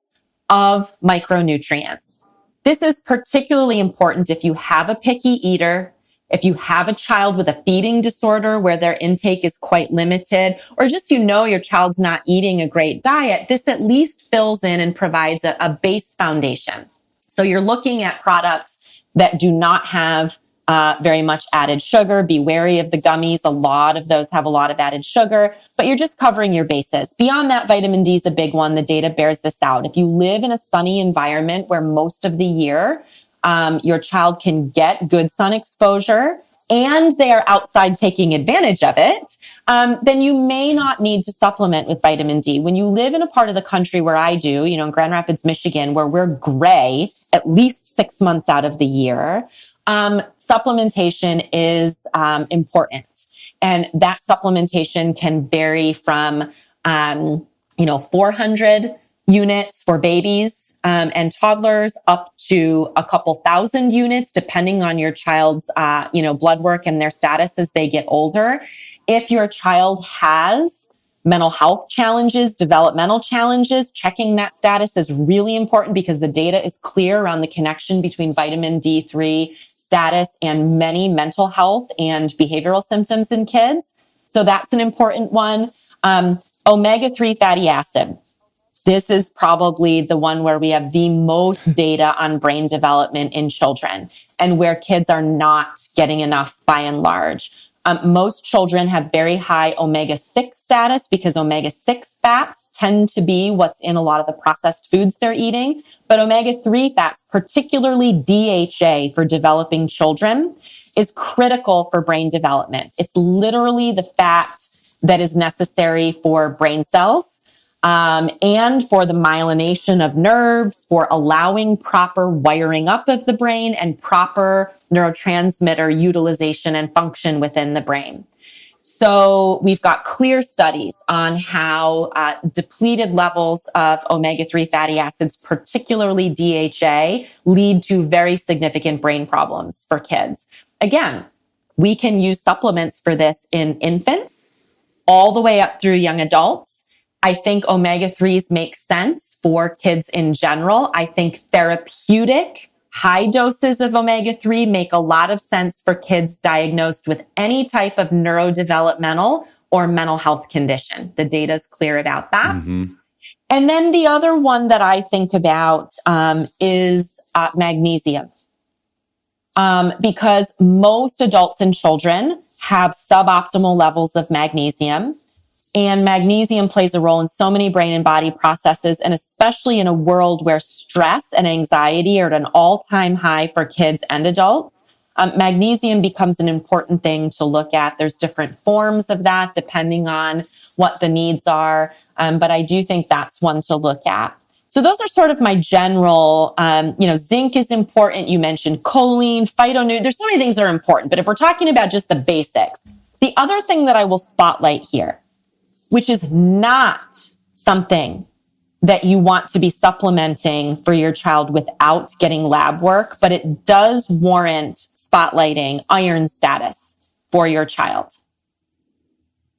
of micronutrients. This is particularly important if you have a picky eater, if you have a child with a feeding disorder where their intake is quite limited, or just your child's not eating a great diet. This at least fills in and provides a base foundation. So you're looking at products that do not have very much added sugar. Be wary of the gummies. A lot of those have a lot of added sugar, but you're just covering your bases. Beyond that, vitamin D is a big one. The data bears this out. If you live in a sunny environment where most of the year your child can get good sun exposure and they are outside taking advantage of it, then you may not need to supplement with vitamin D. When you live in a part of the country where I do, in Grand Rapids, Michigan, where we're gray at least 6 months out of the year, supplementation is important. And that supplementation can vary from, 400 units for babies and toddlers up to a couple thousand units, depending on your child's, blood work and their status as they get older. If your child has mental health challenges, developmental challenges, checking that status is really important because the data is clear around the connection between vitamin D3 status and many mental health and behavioral symptoms in kids. So that's an important one. Omega-3 fatty acid. This is probably the one where we have the most data on brain development in children and where kids are not getting enough by and large. Most children have very high omega-6 status because omega-6 fats tend to be what's in a lot of the processed foods they're eating. But omega-3 fats, particularly DHA for developing children, is critical for brain development. It's literally the fat that is necessary for brain cells. And for the myelination of nerves, for allowing proper wiring up of the brain and proper neurotransmitter utilization and function within the brain. So we've got clear studies on how depleted levels of omega-3 fatty acids, particularly DHA, lead to very significant brain problems for kids. Again, we can use supplements for this in infants all the way up through young adults. I think omega-3s make sense for kids in general. I think therapeutic high doses of omega-3 make a lot of sense for kids diagnosed with any type of neurodevelopmental or mental health condition. The data is clear about that. Mm-hmm. And then the other one that I think about is magnesium. Because most adults and children have suboptimal levels of magnesium. And magnesium plays a role in so many brain and body processes, and especially in a world where stress and anxiety are at an all-time high for kids and adults. Magnesium becomes an important thing to look at. There's different forms of that depending on what the needs are. But I do think that's one to look at. So those are sort of my general, zinc is important. You mentioned choline, phytonutrients. There's so many things that are important. But if we're talking about just the basics, the other thing that I will spotlight here, which is not something that you want to be supplementing for your child without getting lab work, but it does warrant spotlighting iron status for your child.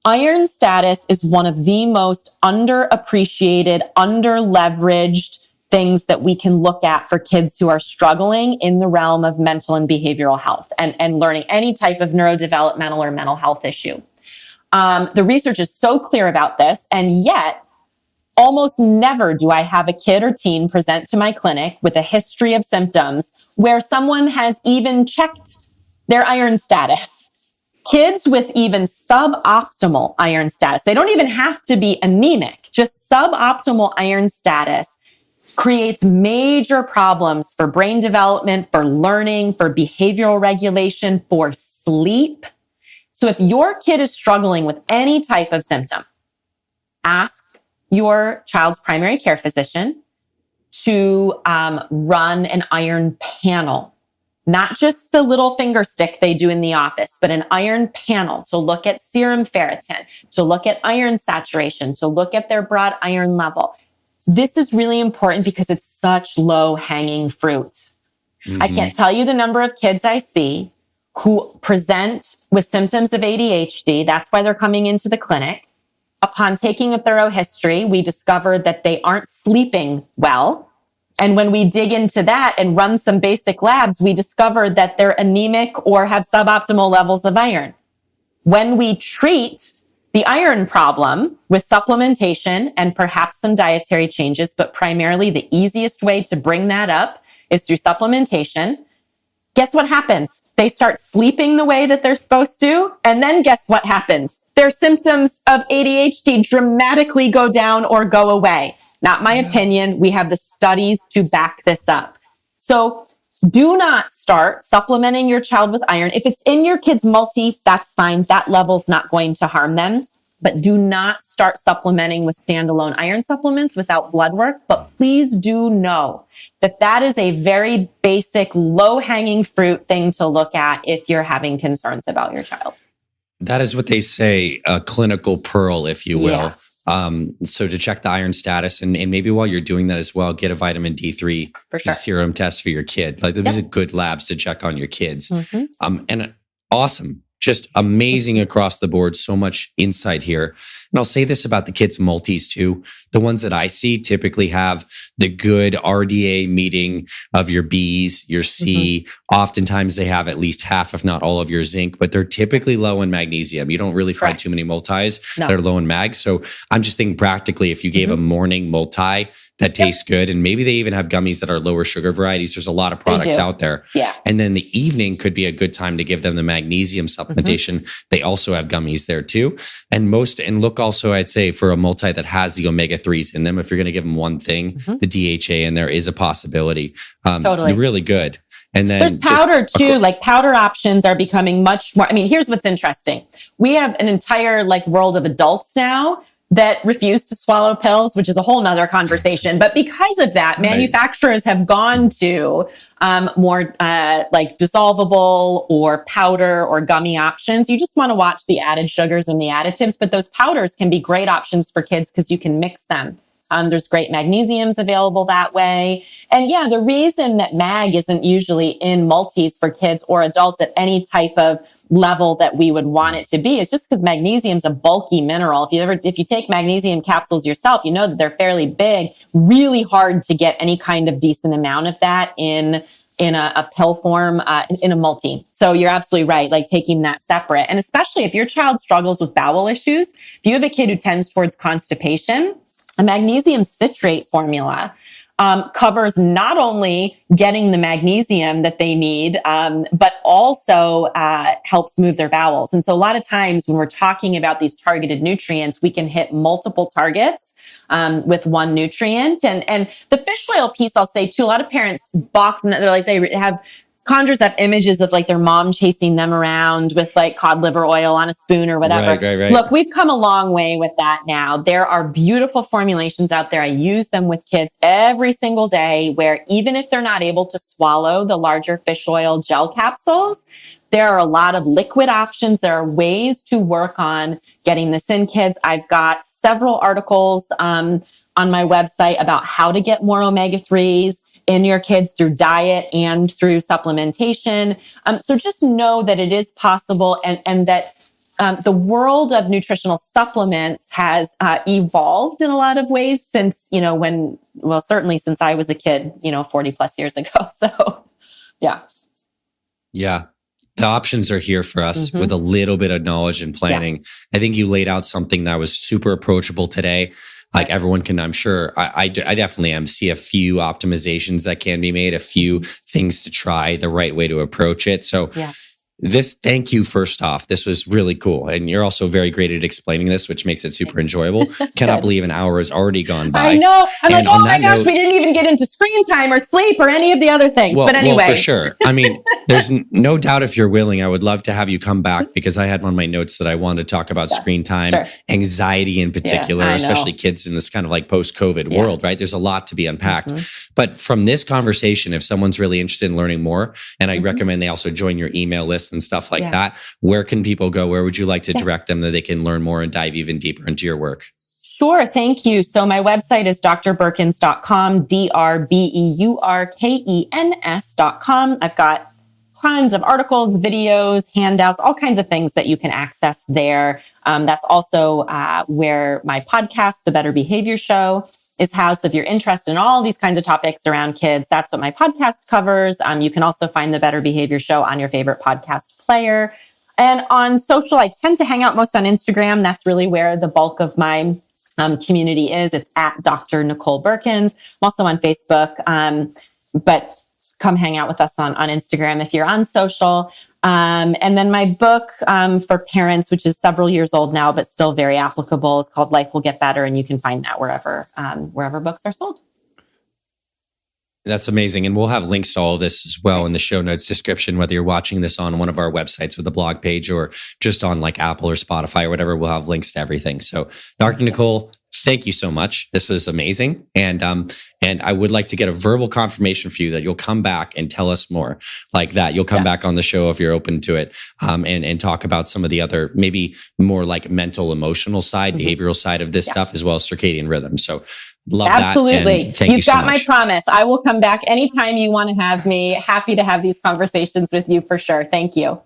Iron status is one of the most underappreciated, underleveraged things that we can look at for kids who are struggling in the realm of mental and behavioral health and learning any type of neurodevelopmental or mental health issue. The research is so clear about this, and yet almost never do I have a kid or teen present to my clinic with a history of symptoms where someone has even checked their iron status. Kids with even suboptimal iron status, they don't even have to be anemic, just suboptimal iron status creates major problems for brain development, for learning, for behavioral regulation, for sleep. So if your kid is struggling with any type of symptom, ask your child's primary care physician to run an iron panel, not just the little finger stick they do in the office, but an iron panel to look at serum ferritin, to look at iron saturation, to look at their broad iron level. This is really important because it's such low-hanging fruit. Mm-hmm. I can't tell you the number of kids I see who present with symptoms of ADHD. That's why they're coming into the clinic. Upon taking a thorough history, we discovered that they aren't sleeping well. And when we dig into that and run some basic labs, we discovered that they're anemic or have suboptimal levels of iron. When we treat the iron problem with supplementation and perhaps some dietary changes, but primarily the easiest way to bring that up is through supplementation, guess what happens? They start sleeping the way that they're supposed to. And then guess what happens? Their symptoms of ADHD dramatically go down or go away. Not my opinion. We have the studies to back this up. So do not start supplementing your child with iron. If it's in your kid's multi, that's fine. That level's not going to harm them. But do not start supplementing with standalone iron supplements without blood work. But please do know that that is a very basic, low-hanging fruit thing to look at if you're having concerns about your child. That is what they say, a clinical pearl, if you will. Yeah. So to check the iron status, and maybe while you're doing that as well, get a vitamin D3 serum test for your kid. Like these are good labs to check on your kids. Mm-hmm. And awesome. just amazing across the board. So much insight here. And I'll say this about the kids' multis too. The ones that I see typically have the good RDA meeting of your B's, your C. Oftentimes they have at least half, if not all of your zinc, but they're typically low in magnesium. You don't really find too many multis that are low in mag. So I'm just thinking practically, if you gave a morning multi that tastes good, and maybe they even have gummies that are lower sugar varieties. There's a lot of products out there. Yeah. And then the evening could be a good time to give them the magnesium supplementation. They also have gummies there too. And look also, I'd say for a multi that has the omega-3s in them, if you're going to give them one thing, the DHA in there is a possibility. Totally. Really good. And then there's powder too, like powder options are becoming much more. I mean, here's what's interesting. We have an entire world of adults now that refuse to swallow pills, which is a whole nother conversation. But because of that, manufacturers have gone to more dissolvable or powder or gummy options. You just want to watch the added sugars and the additives, but those powders can be great options for kids because you can mix them. There's great magnesiums available that way. And yeah, the reason that mag isn't usually in multis for kids or adults at any type of level that we would want it to be is just because magnesium is a bulky mineral. If you take magnesium capsules yourself, you know that they're fairly big, really hard to get any kind of decent amount of that in a pill form, in a multi. So you're absolutely right, taking that separate. And especially if your child struggles with bowel issues, if you have a kid who tends towards constipation, a magnesium citrate formula covers not only getting the magnesium that they need, but also helps move their bowels. And so a lot of times when we're talking about these targeted nutrients, we can hit multiple targets with one nutrient. And the fish oil piece, I'll say too, a lot of parents balk. They have conjures up images of their mom chasing them around with cod liver oil on a spoon or whatever. Right. Look, we've come a long way with that now. There are beautiful formulations out there. I use them with kids every single day where even if they're not able to swallow the larger fish oil gel capsules, there are a lot of liquid options. There are ways to work on getting this in kids. I've got several articles on my website about how to get more omega-3s in your kids through diet and through supplementation. So just know that it is possible and that the world of nutritional supplements has evolved in a lot of ways since, certainly since I was a kid, 40 plus years ago. So, yeah. Yeah. The options are here for us with a little bit of knowledge and planning. Yeah. I think you laid out something that was super approachable today. Everyone can, I'm sure, I definitely see a few optimizations that can be made, a few things to try, the right way to approach it. So thank you first off. This was really cool. And you're also very great at explaining this, which makes it super enjoyable. Cannot believe an hour has already gone by. I know. I'm oh my gosh, we didn't even get into screen time or sleep or any of the other things. But anyway. Well, for sure. I mean, there's no doubt if you're willing, I would love to have you come back because I had on my notes that I wanted to talk about screen time, anxiety in particular, especially kids in this kind of post-COVID world, right? There's a lot to be unpacked. But from this conversation, if someone's really interested in learning more, and I recommend they also join your email list and stuff like that, where can people go? Where would you like to direct them that they can learn more and dive even deeper into your work? Sure. Thank you. So my website is drbeurkens.com, DRBEURKENS.com. I've got tons of articles, videos, handouts, all kinds of things that you can access there. That's also where my podcast, The Better Behavior Show, is housed. So if you're interested in all these kinds of topics around kids, that's what my podcast covers. You can also find the Better Behavior Show on your favorite podcast player. And on social, I tend to hang out most on Instagram. That's really where the bulk of my community is. It's at Dr. Nicole Beurkens. I'm also on Facebook, but come hang out with us on Instagram if you're on social. And then my book for parents, which is several years old now, but still very applicable, is called Life Will Get Better. And you can find that wherever books are sold. That's amazing. And we'll have links to all of this as well in the show notes description, whether you're watching this on one of our websites with a blog page or just on Apple or Spotify or whatever, we'll have links to everything. So Dr. Nicole, thank you so much. This was amazing. And I would like to get a verbal confirmation for you that you'll come back and tell us more like that. You'll come back on the show if you're open to it, and talk about some of the other, maybe more mental, emotional side, behavioral side of this stuff, as well as circadian rhythm. So love Absolutely. that. Thank you so much. You've got my promise. I will come back anytime you want to have me. Happy to have these conversations with you for sure. Thank you.